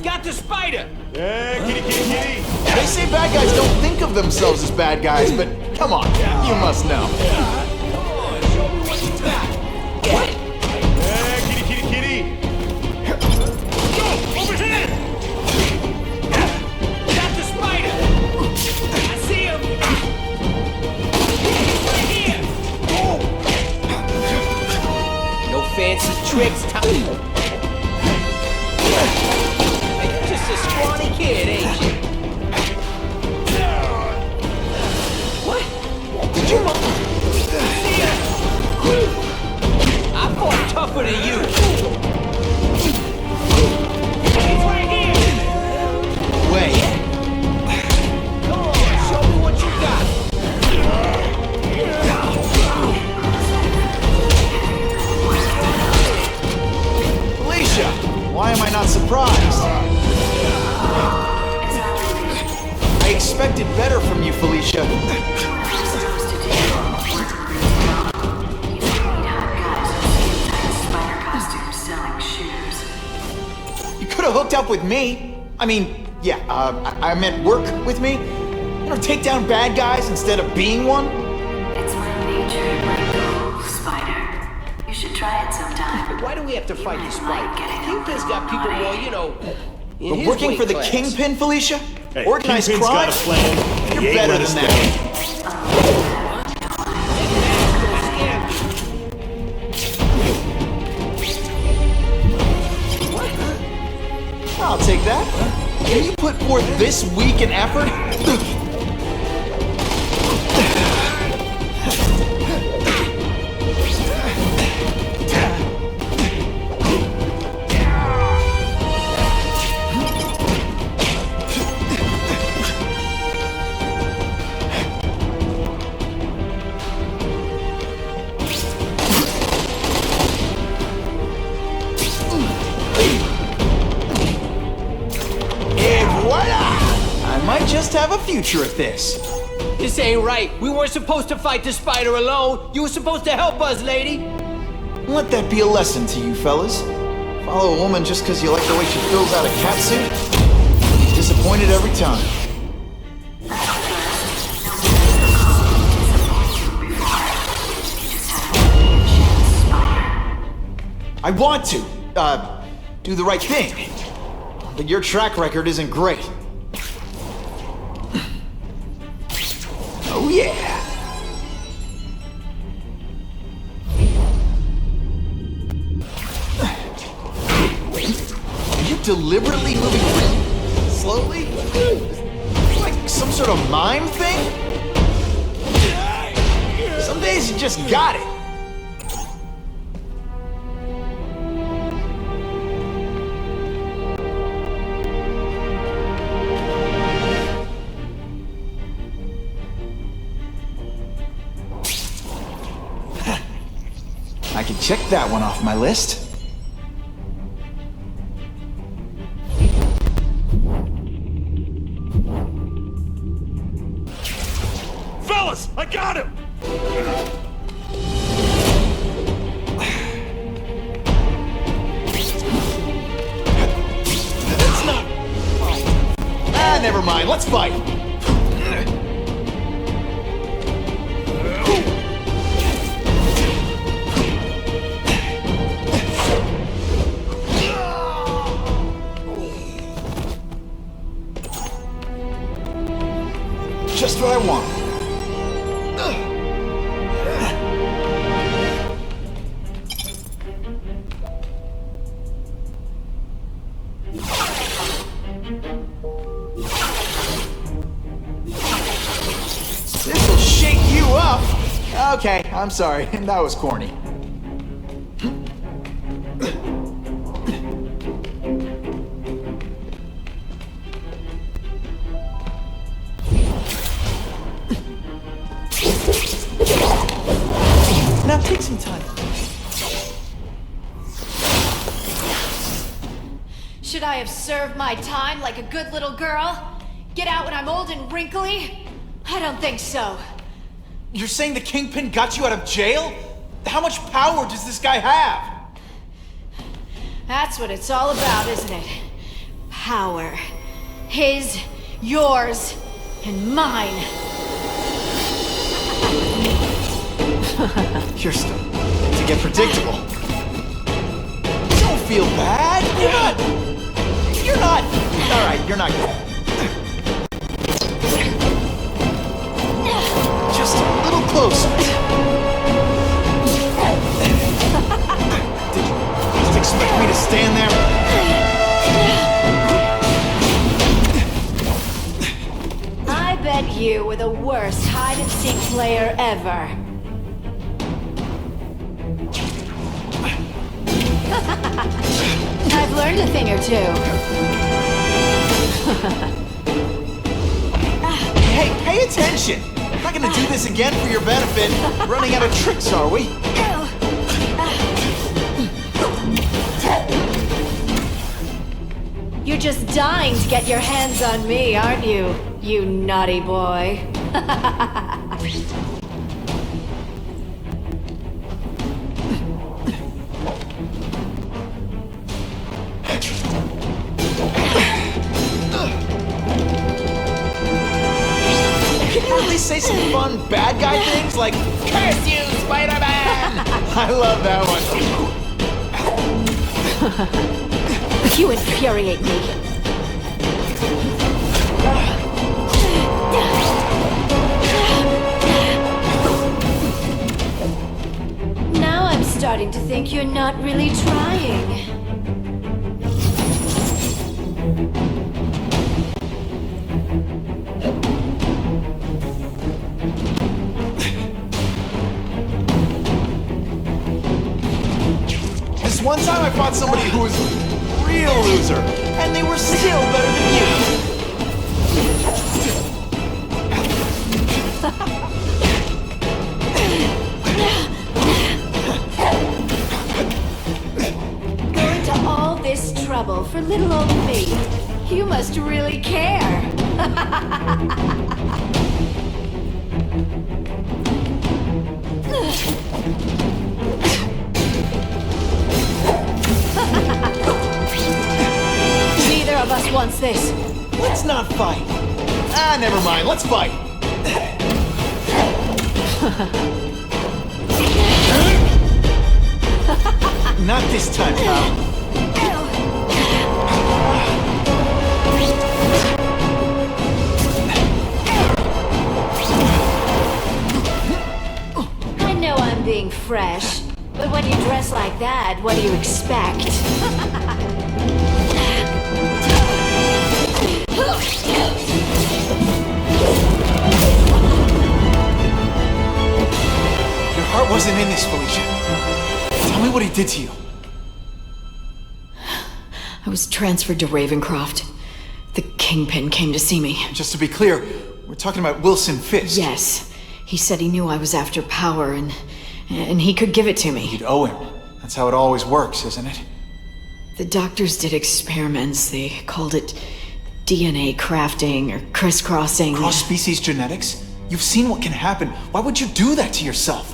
Got the spider! Yeah, kitty, kitty, kitty! They say bad guys don't think of themselves as bad guys, but come on, you must know. What? Yeah, kitty, kitty, kitty! Go! Over here! Got the spider! I see him! Right here! No fancy tricks, Tommy. You're just a scrawny kid, ain't you? What? I fought tougher than you. He's right here. Wait. Come on, show me what you got. Felicia, why am I not surprised? I expected better from you, Felicia. You could have hooked up with me. I mean, yeah, I meant work with me. You know, take down bad guys instead of being one. It's my nature, Michael, Spider. You should try it sometime. Why do we have to fight this fight? Kingpin's got people more, you know, in But his working weight for the class. Kingpin, Felicia? Hey, Organized Kingpin's crime? got a plan. You're He ain't better let than us that. I'll take that. Can you put forth this week an effort? I might just have a future at this. This ain't right. We weren't supposed to fight the spider alone. You were supposed to help us, lady. Let that be a lesson to you, fellas. Follow a woman just because you like the way she fills out a catsuit? Disappointed every time. I want to, do the right thing. But your track record isn't great. Oh yeah! Are you deliberately moving slowly? Like some sort of mime thing? Some days you just got it. I can check that one off my list. Fellas, I got him! That's not... Ah, never mind. Let's fight. Just what I want. This'll shake you up. Okay, I'm sorry. That was corny. Now take some time. Should I have served my time like a good little girl? Get out when I'm old and wrinkly? I don't think so. You're saying the Kingpin got you out of jail? How much power does this guy have? That's what it's all about, isn't it? Power. His, yours, and mine. You're starting to get predictable. Don't feel bad. You're not. All right, you're not good. Just a little closer. Did you just expect me to stand there? I bet you you were the worst hide-and-seek player ever. I've learned a thing or two. Hey, pay attention! I'm not gonna do this again for your benefit. Running out of tricks, are we? You're just dying to get your hands on me, aren't you? You naughty boy. Can you at least say some fun bad guy things like, "Curse you, Spider-Man!" I love that one. You infuriate me. Now I'm starting to think you're not really trying. This one time I fought somebody who was a real loser, and they were still better than you. Going to all this trouble for little old me. You must really care. Neither of us wants this. Let's not fight. Ah, never mind. Let's fight. Not this time, pal. I know I'm being fresh, but when you dress like that, what do you expect? Your heart wasn't in this, Felicia. Tell me what he did to you. I was transferred to Ravencroft. The Kingpin came to see me. Just to be clear, we're talking about Wilson Fisk. Yes. He said he knew I was after power and he could give it to me. You'd owe him. That's how it always works, isn't it? The doctors did experiments. They called it DNA crafting or crisscrossing. Cross-species genetics? You've seen what can happen. Why would you do that to yourself?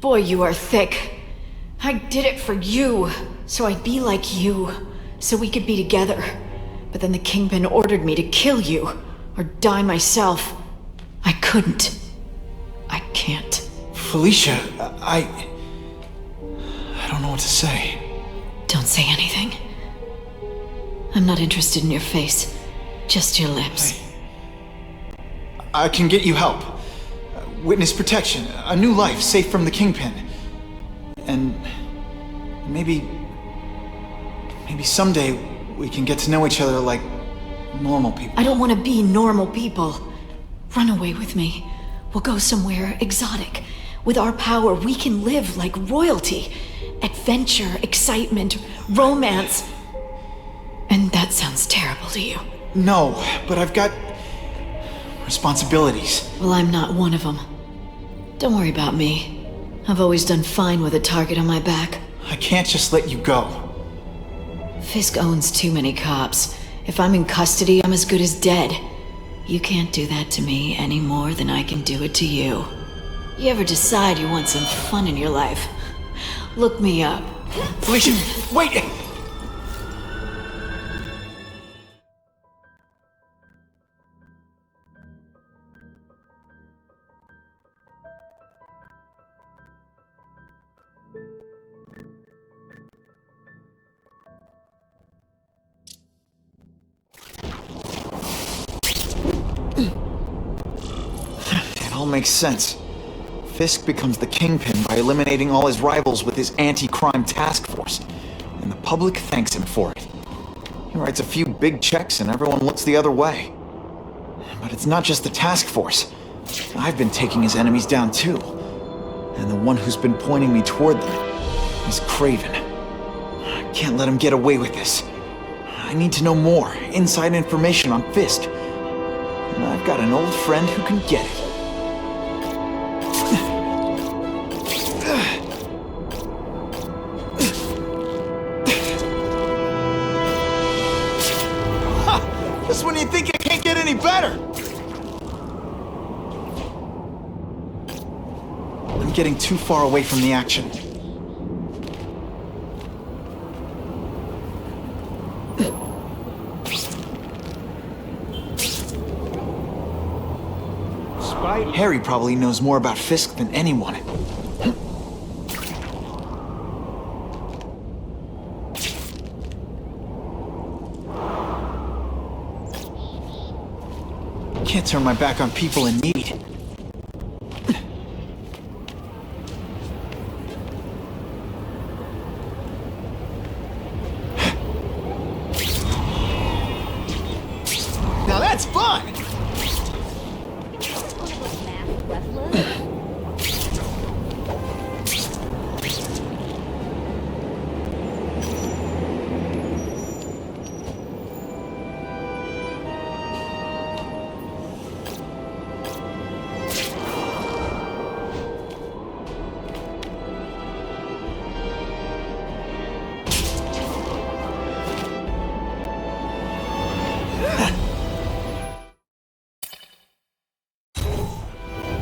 Boy, you are thick. I did it for you, so I'd be like you, so we could be together. But then the Kingpin ordered me to kill you, or die myself. I couldn't. I can't. Felicia, I don't know what to say. Don't say anything. I'm not interested in your face, just your lips. I can get you help. Witness protection, a new life safe from the Kingpin. And maybe someday we can get to know each other like normal people. I don't want to be normal people. Run away with me. We'll go somewhere exotic. With our power, we can live like royalty. Adventure, excitement, romance. And that sounds terrible to you. No, but I've got responsibilities. Well, I'm not one of them. Don't worry about me. I've always done fine with a target on my back. I can't just let you go. Fisk owns too many cops. If I'm in custody, I'm as good as dead. You can't do that to me any more than I can do it to you. You ever decide you want some fun in your life? Look me up. Felicia, wait! It all makes sense. Fisk becomes the Kingpin by eliminating all his rivals with his anti-crime task force, and the public thanks him for it. He writes a few big checks and everyone looks the other way. But it's not just the task force. I've been taking his enemies down too. And the one who's been pointing me toward them is Kraven. I can't let him get away with this. I need to know more, inside information on Fisk. And I've got an old friend who can get it. Just when you think it can't get any better! I'm getting too far away from the action. Harry probably knows more about Fisk than anyone. Can't turn my back on people in need. Now that's fun!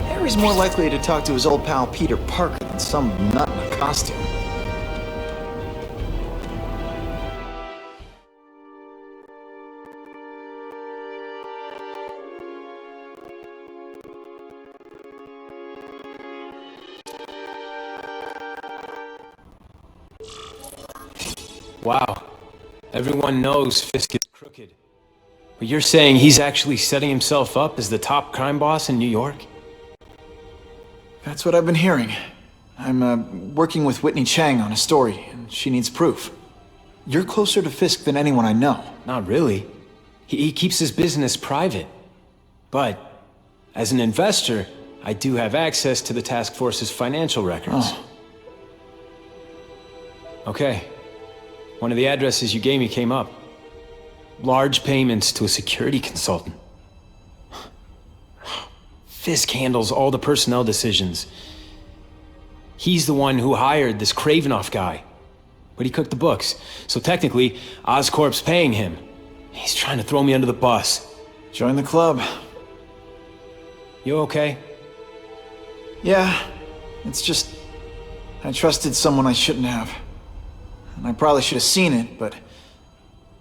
Harry's more likely to talk to his old pal Peter Parker than some nut in a costume. Wow. Everyone knows Fisk is crooked. But you're saying he's actually setting himself up as the top crime boss in New York? That's what I've been hearing. I'm working with Whitney Chang on a story, and she needs proof. You're closer to Fisk than anyone I know. Not really. He keeps his business private. But, as an investor, I do have access to the task force's financial records. Oh. Okay. One of the addresses you gave me came up. Large payments to a security consultant. Fisk handles all the personnel decisions. He's the one who hired this Kravinoff guy. But he cooked the books, so technically, Oscorp's paying him. He's trying to throw me under the bus. Join the club. You okay? Yeah, it's just... I trusted someone I shouldn't have. And I probably should have seen it, but...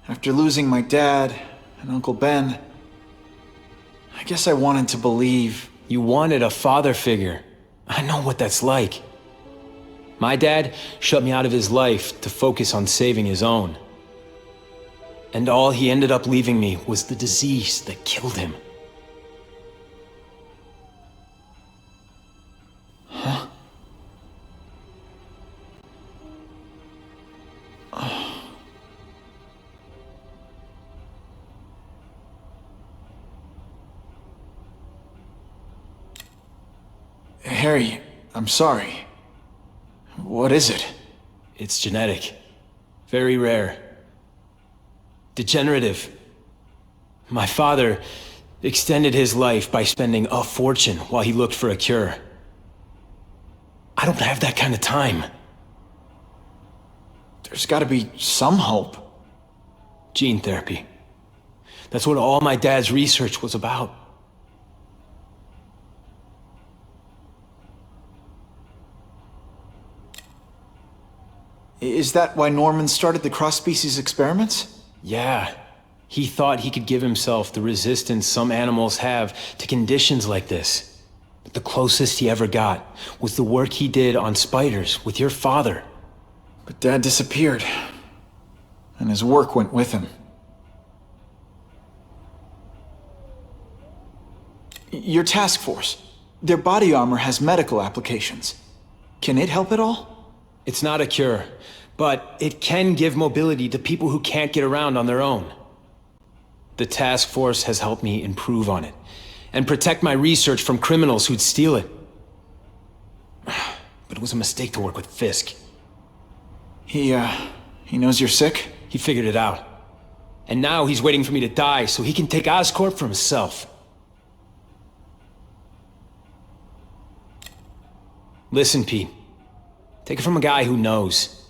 after losing my dad and Uncle Ben... I guess I wanted to believe... You wanted a father figure. I know what that's like. My dad shut me out of his life to focus on saving his own. And all he ended up leaving me was the disease that killed him. Huh? Harry, I'm sorry. What is it? It's genetic. Very rare. Degenerative. My father extended his life by spending a fortune while he looked for a cure. I don't have that kind of time. There's gotta be some hope. Gene therapy. That's what all my dad's research was about. Is that why Norman started the cross-species experiments? Yeah. He thought he could give himself the resistance some animals have to conditions like this. But the closest he ever got was the work he did on spiders with your father. But Dad disappeared. And his work went with him. Your task force. Their body armor has medical applications. Can it help at all? It's not a cure, but it can give mobility to people who can't get around on their own. The task force has helped me improve on it, and protect my research from criminals who'd steal it. But it was a mistake to work with Fisk. He knows you're sick? He figured it out. And now he's waiting for me to die so he can take Oscorp for himself. Listen, Pete. Take it from a guy who knows.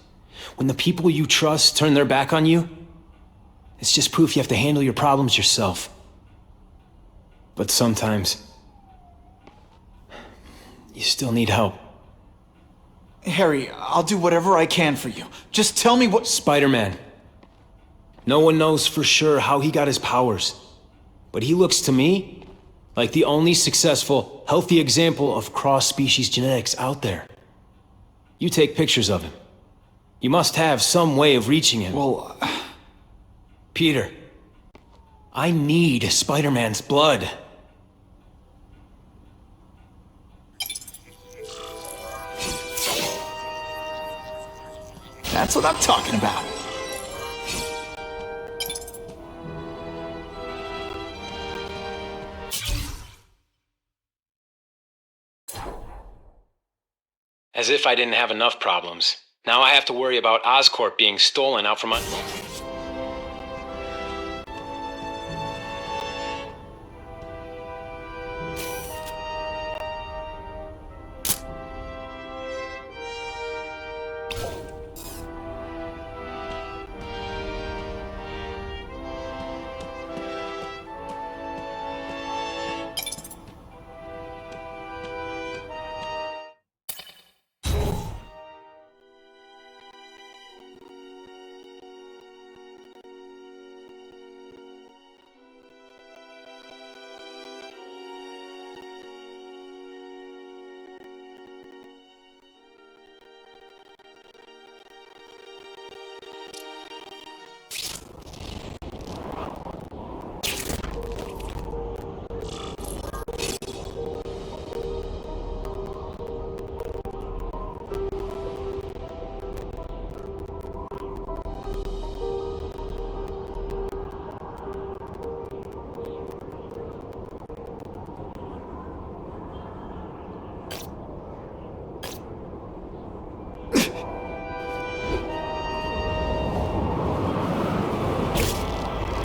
When the people you trust turn their back on you, it's just proof you have to handle your problems yourself. But sometimes, you still need help. Harry, I'll do whatever I can for you. Just tell me what— Spider-Man. No one knows for sure how he got his powers. But he looks to me like the only successful, healthy example of cross-species genetics out there. You take pictures of him. You must have some way of reaching him. Well, Peter, I need Spider-Man's blood. That's what I'm talking about. As if I didn't have enough problems. Now I have to worry about Oscorp being stolen out from under.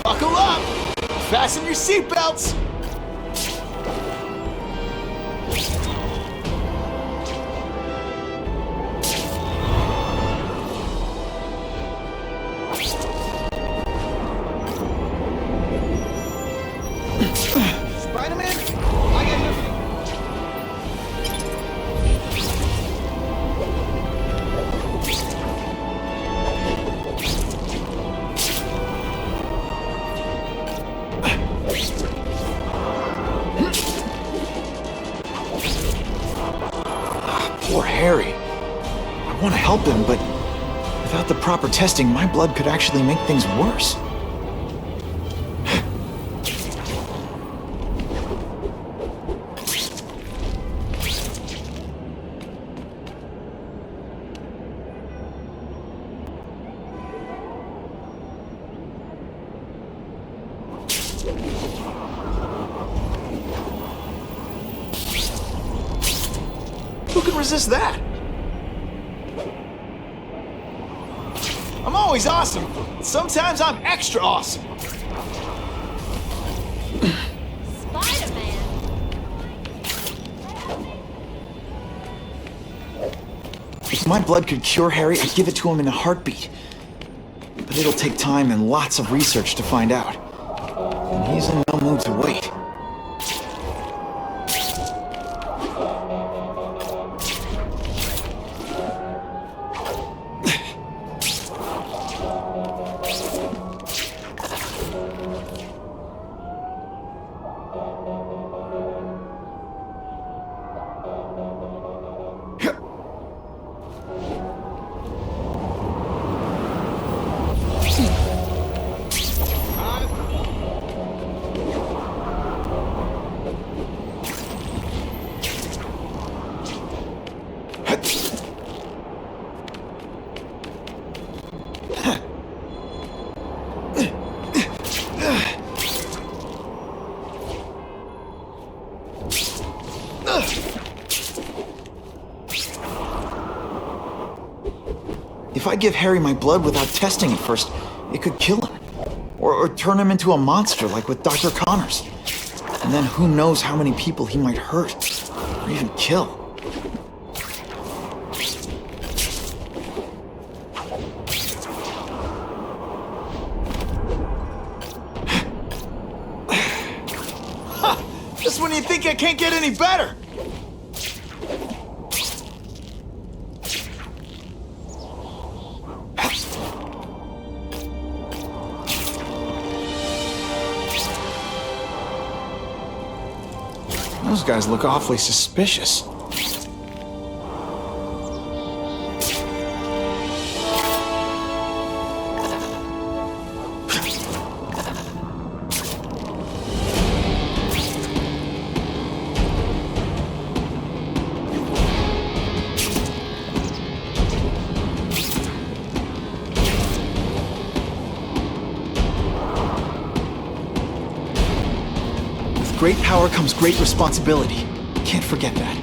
Buckle up! Fasten your seatbelts! Spider-Man, I got nothing. Poor Harry. I want to help him, but without the proper testing, my blood could actually make things worse. Who can resist that? I'm always awesome. Sometimes I'm extra awesome. Spider-Man! If my blood could cure Harry, I'd give it to him in a heartbeat. But it'll take time and lots of research to find out. And he's in no mood to wait. If I give Harry my blood without testing it first, it could kill him. Or turn him into a monster like with Dr. Connors. And then who knows how many people he might hurt, or even kill. Just when you think it can't get any better! Those guys look awfully suspicious. With great power comes great responsibility. Can't forget that.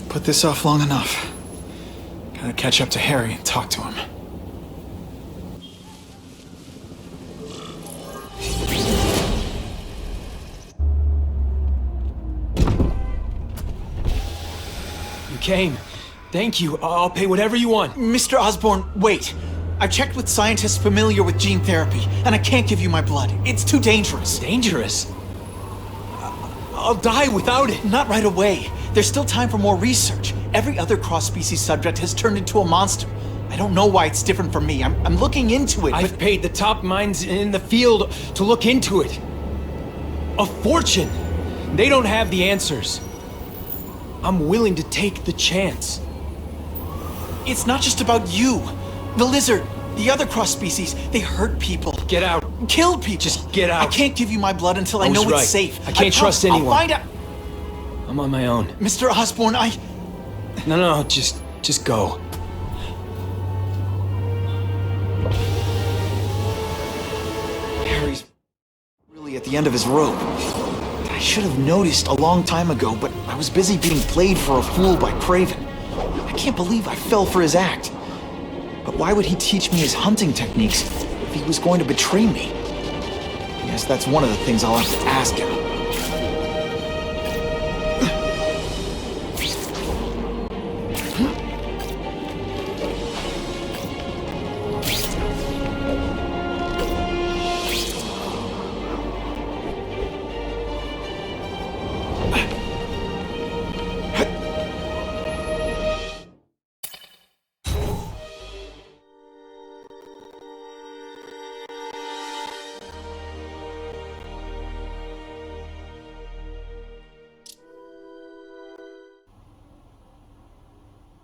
Put this off long enough. Gotta catch up to Harry and talk to him. You came. Thank you. I'll pay whatever you want. Mr. Osborn, wait. I've checked with scientists familiar with gene therapy, and I can't give you my blood. It's too dangerous. Dangerous? I'll die without it. Not right away. There's still time for more research. Every other cross-species subject has turned into a monster. I don't know why it's different from me. I'm looking into it, I've paid the top minds in the field to look into it. A fortune. They don't have the answers. I'm willing to take the chance. It's not just about you. The lizard, the other cross-species, they hurt people. Get out. Kill people. Just get out. I can't give you my blood until I know right. it's safe. I can't trust anyone. I'll find out. I'm on my own. Mr. Osborn, No, just go. Harry's really at the end of his rope. I should have noticed a long time ago, but I was busy being played for a fool by Kraven. I can't believe I fell for his act. But why would he teach me his hunting techniques if he was going to betray me? I guess that's one of the things I'll have to ask him.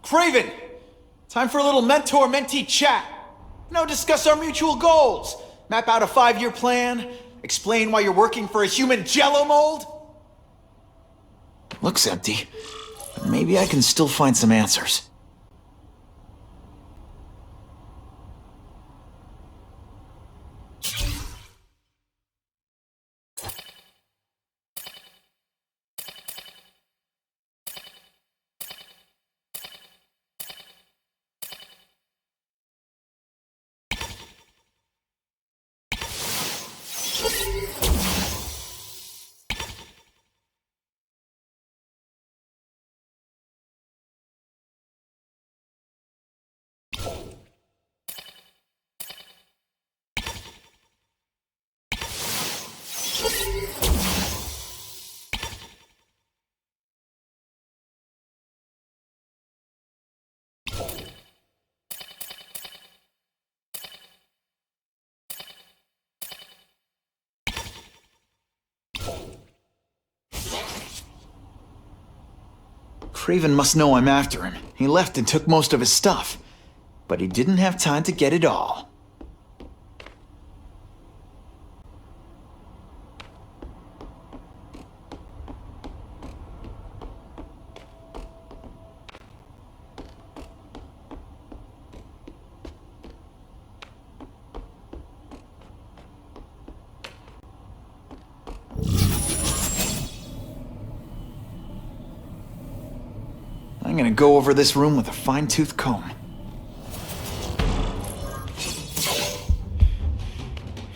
Kraven! Time for a little mentor-mentee chat. Discuss our mutual goals. Map out a 5-year plan. Explain why you're working for a human jello mold. Looks empty. But maybe I can still find some answers. Kraven must know I'm after him. He left and took most of his stuff. But he didn't have time to get it all. I'm gonna go over this room with a fine-tooth comb.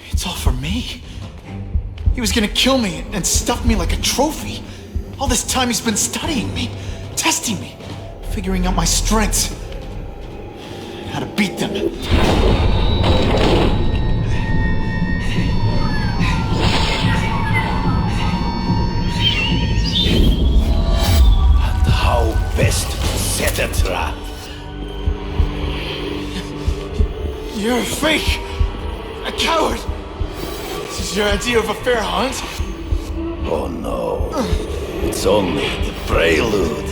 It's all for me. He was gonna kill me and stuff me like a trophy. All this time he's been studying me, testing me, figuring out my strengths, how to beat them. Best set a trap. You're a fake! A coward! This is your idea of a fair hunt? Oh no. It's only the prelude.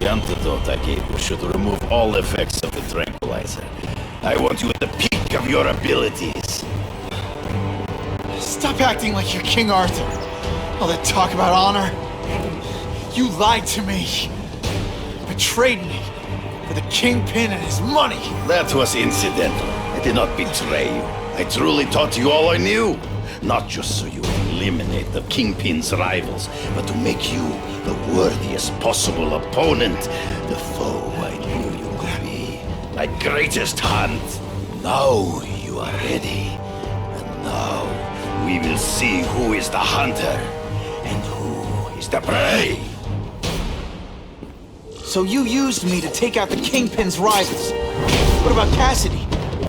The antidote I gave you should remove all effects of the tranquilizer. I want you at the peak of your abilities. Stop acting like you're King Arthur. All that talk about honor. You lied to me. Betrayed me. For the Kingpin and his money. That was incidental. I did not betray you. I truly taught you all I knew. Not just so you would eliminate the Kingpin's rivals, but to make you the worthiest possible opponent. The foe I knew you could be. My greatest hunt. Now you are ready. And now we will see who is the hunter and who is the prey. So you used me to take out the Kingpin's rivals. What about Cassidy?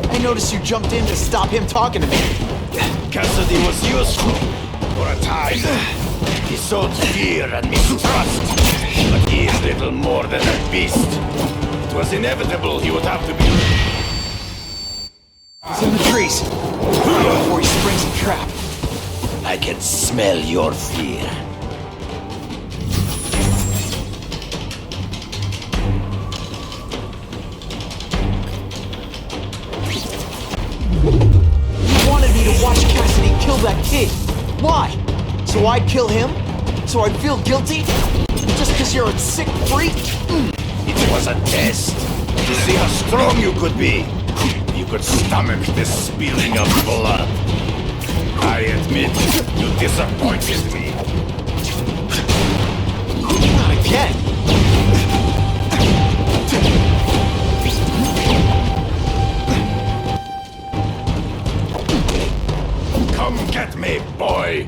I noticed you jumped in to stop him talking to me. Cassidy was useful for a time. He sowed fear and mistrust, but he is little more than a beast. It was inevitable he would have to be. He's in the trees. Before he springs a trap. I can smell your fear. You wanted me to watch Cassidy kill that kid. Why? So I'd kill him? So I'd feel guilty? Just because you're a sick freak? It was a test to see how strong you could be. You could stomach the spilling of blood. I admit, you disappointed me. Not again. Come get me, boy.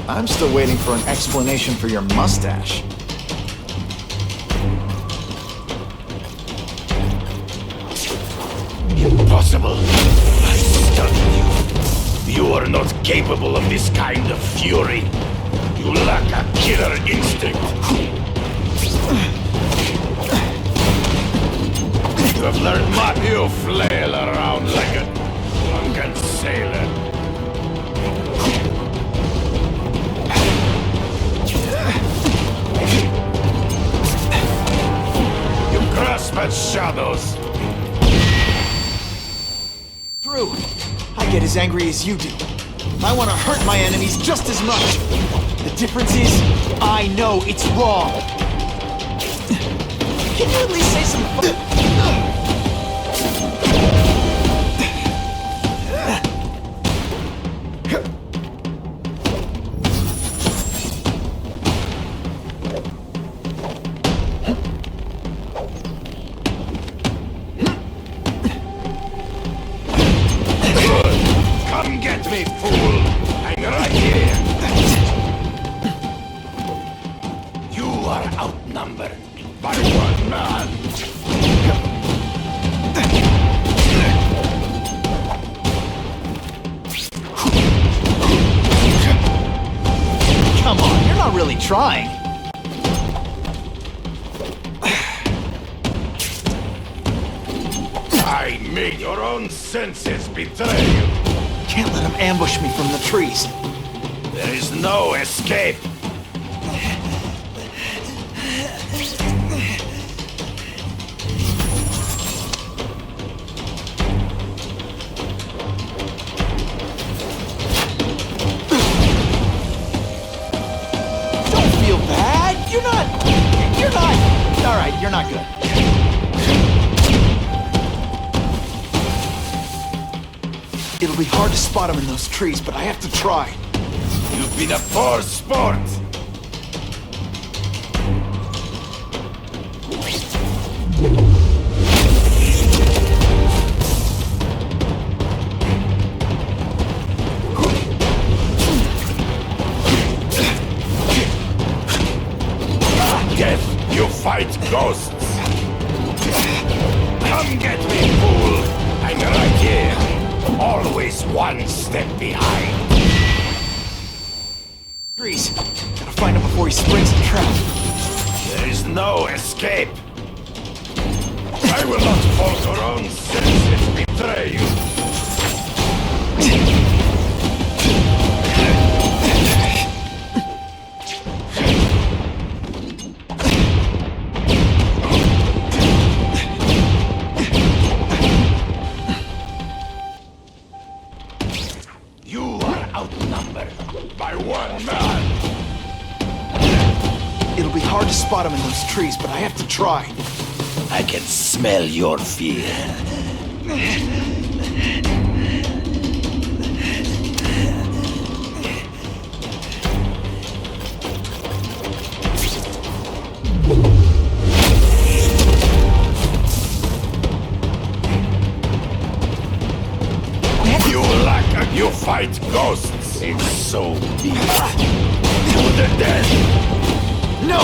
I'm still waiting for an explanation for your mustache. Impossible. I stunned you. You are not capable of this kind of fury. You lack a killer instinct. You have learned much. You flail around like a drunken sailor. You grasp at shadows. True. I get as angry as you do. I want to hurt my enemies just as much. The difference is, I know it's wrong. Can you at least say some... Come get me, fool! Hang right here! You are outnumbered by one man. Come on, you're not really trying. I made your own senses betray you. Can't let him ambush me from the trees. There is no escape. Don't feel bad. You're not. All right, you're not good. It'll be hard to spot him in those trees, but I have to try. You've been a poor sport. Death, you fight ghosts. Come get me, fool. I'm right here. Always one step behind. Trees. Gotta find him before he springs the trap. There is no escape. I will not falter own senses betray you. It'll be hard to spot him in those trees, but I have to try. I can smell your fear. You fight ghosts. It's so deep. To the death. No!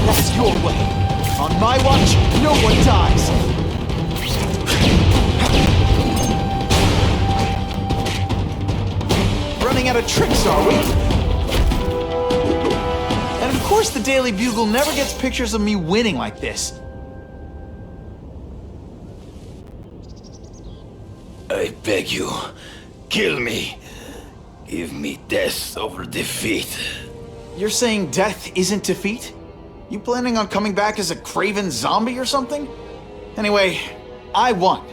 That's your way. On my watch, no one dies. Running out of tricks, are we? And of course the Daily Bugle never gets pictures of me winning like this. I beg you, kill me. Give me death over defeat. You're saying death isn't defeat? You planning on coming back as a Kraven zombie or something? Anyway, I won.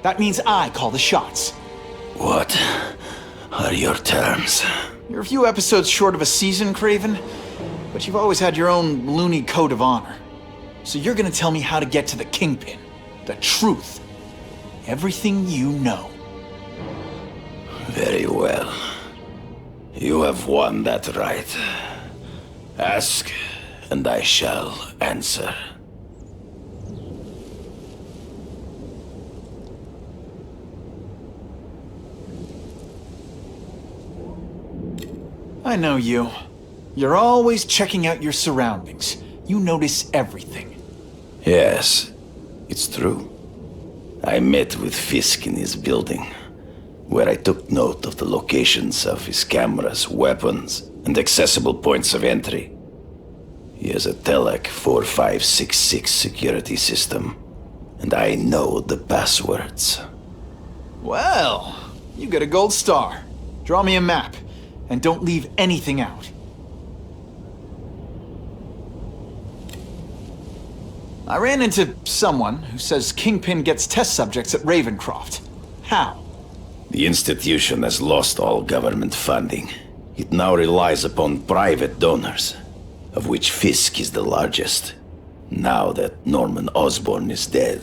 That means I call the shots. What are your terms? You're a few episodes short of a season, Kraven, but you've always had your own loony code of honor. So you're gonna tell me how to get to the Kingpin. The truth. Everything you know. Very well. You have won that right. Ask, and I shall answer. I know you. You're always checking out your surroundings. You notice everything. Yes, it's true. I met with Fisk in his building, where I took note of the locations of his cameras, weapons, and accessible points of entry. He has a Telec 4566 security system, and I know the passwords. Well, you get a gold star. Draw me a map, and don't leave anything out. I ran into someone who says Kingpin gets test subjects at Ravencroft. How? The institution has lost all government funding. It now relies upon private donors, of which Fisk is the largest, now that Norman Osborn is dead.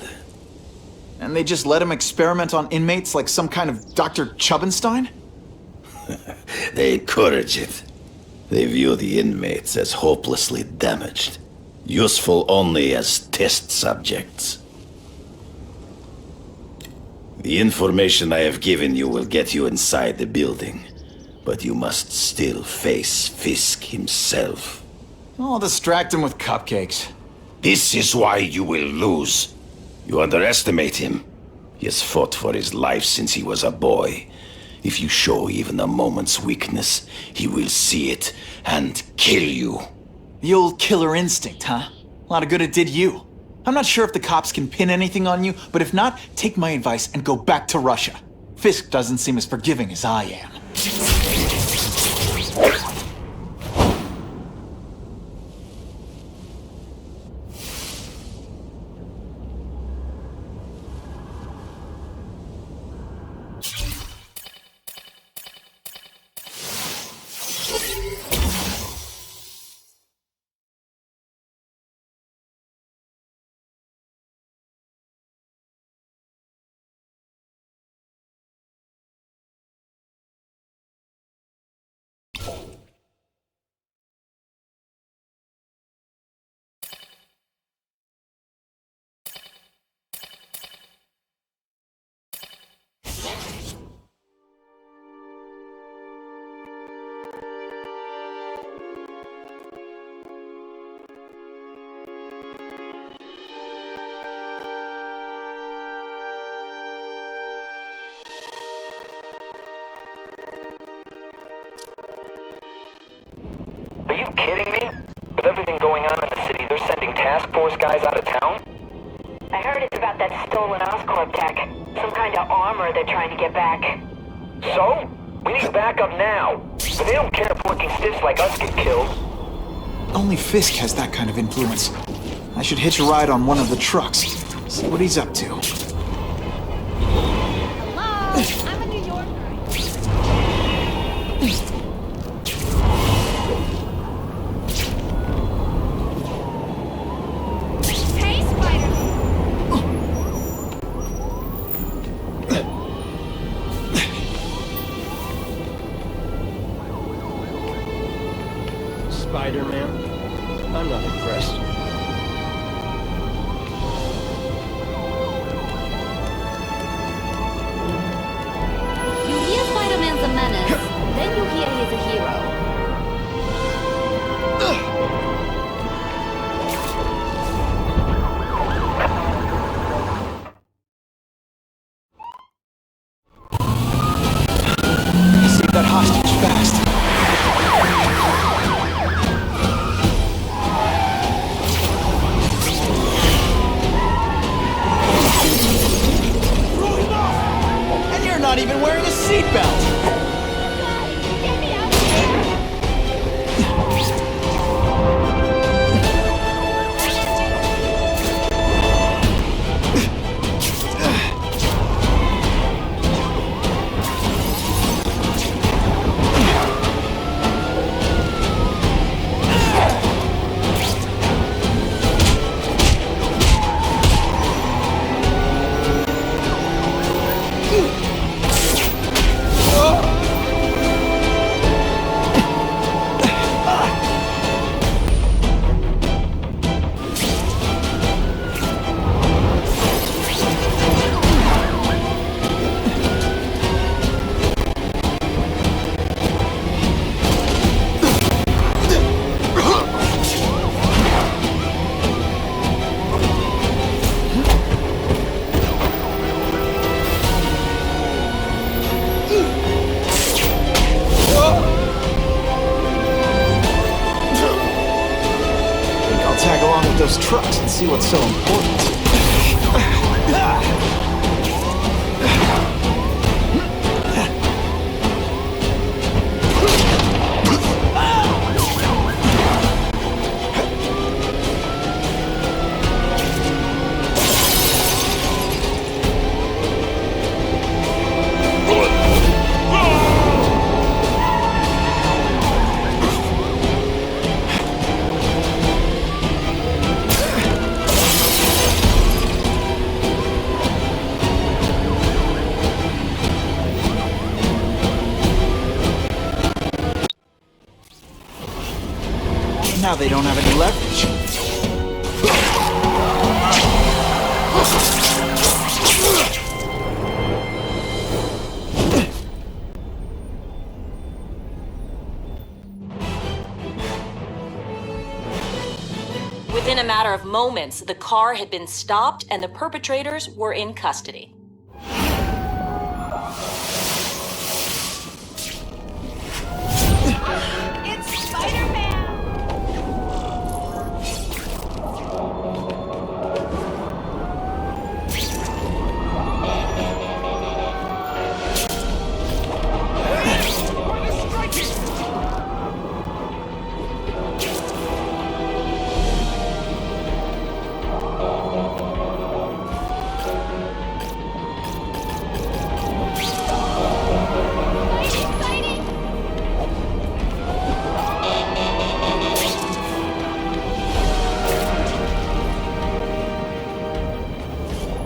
And they just let him experiment on inmates like some kind of Dr. Chubbenstein? They encourage it. They view the inmates as hopelessly damaged, useful only as test subjects. The information I have given you will get you inside the building, but you must still face Fisk himself. I'll distract him with cupcakes. This is why you will lose. You underestimate him. He has fought for his life since he was a boy. If you show even a moment's weakness, he will see it and kill you. The old killer instinct, huh? A lot of good it did you. I'm not sure if the cops can pin anything on you, but if not, take my advice and go back to Russia. Fisk doesn't seem as forgiving as I am. Are you kidding me? With everything going on in the city, they're sending task force guys out of town? I heard it's about that stolen Oscorp tech. Some kind of armor they're trying to get back. So? We need backup now. But they don't care if working stiffs like us get killed. Only Fisk has that kind of influence. I should hitch a ride on one of the trucks. See what he's up to. Hello? I'm a New Yorker. Hey, Spider! Spider-Man? I'm not impressed. You hear Spider-Man's a menace, then you hear he's a hero. Save that hostage fast. And you're not even wearing a seatbelt! Tag along with those trucks and see what's so important. Now they don't have any leverage. Within a matter of moments, the car had been stopped and the perpetrators were in custody. It's Spider-Man!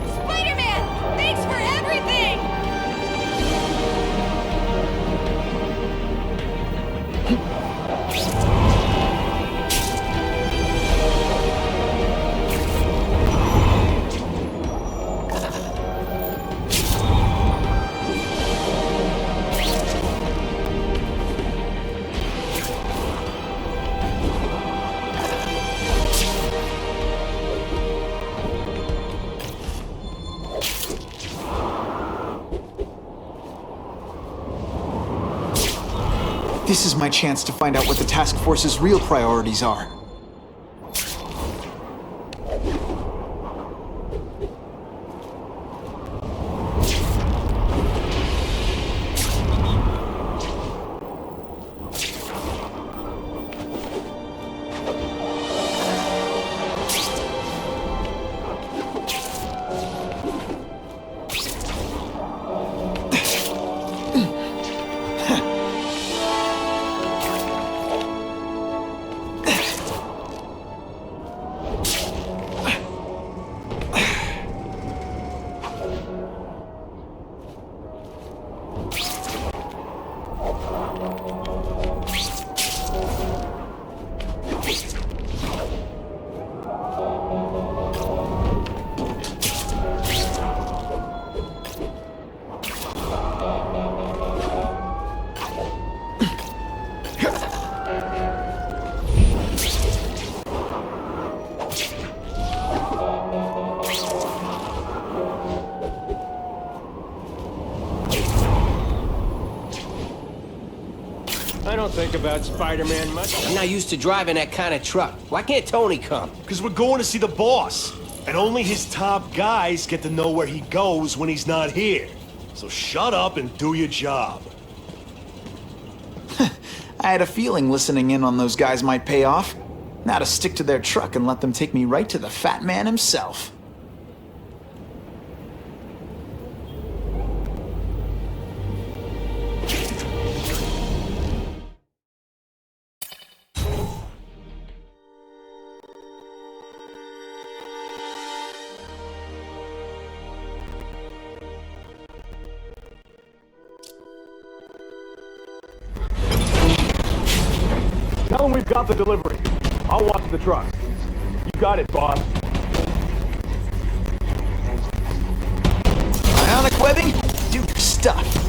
Spider-Man! Thanks for everything! This is my chance to find out what the task force's real priorities are. I don't think about Spider-Man much. I'm not used to driving that kind of truck. Why can't Tony come? Because we're going to see the boss. And only his top guys get to know where he goes when he's not here. So shut up and do your job. I had a feeling listening in on those guys might pay off. Now to stick to their truck and let them take me right to the fat man himself. Tell him we've got the delivery. I'll watch the truck. You got it, boss. Ionic webbing? Do your stuff.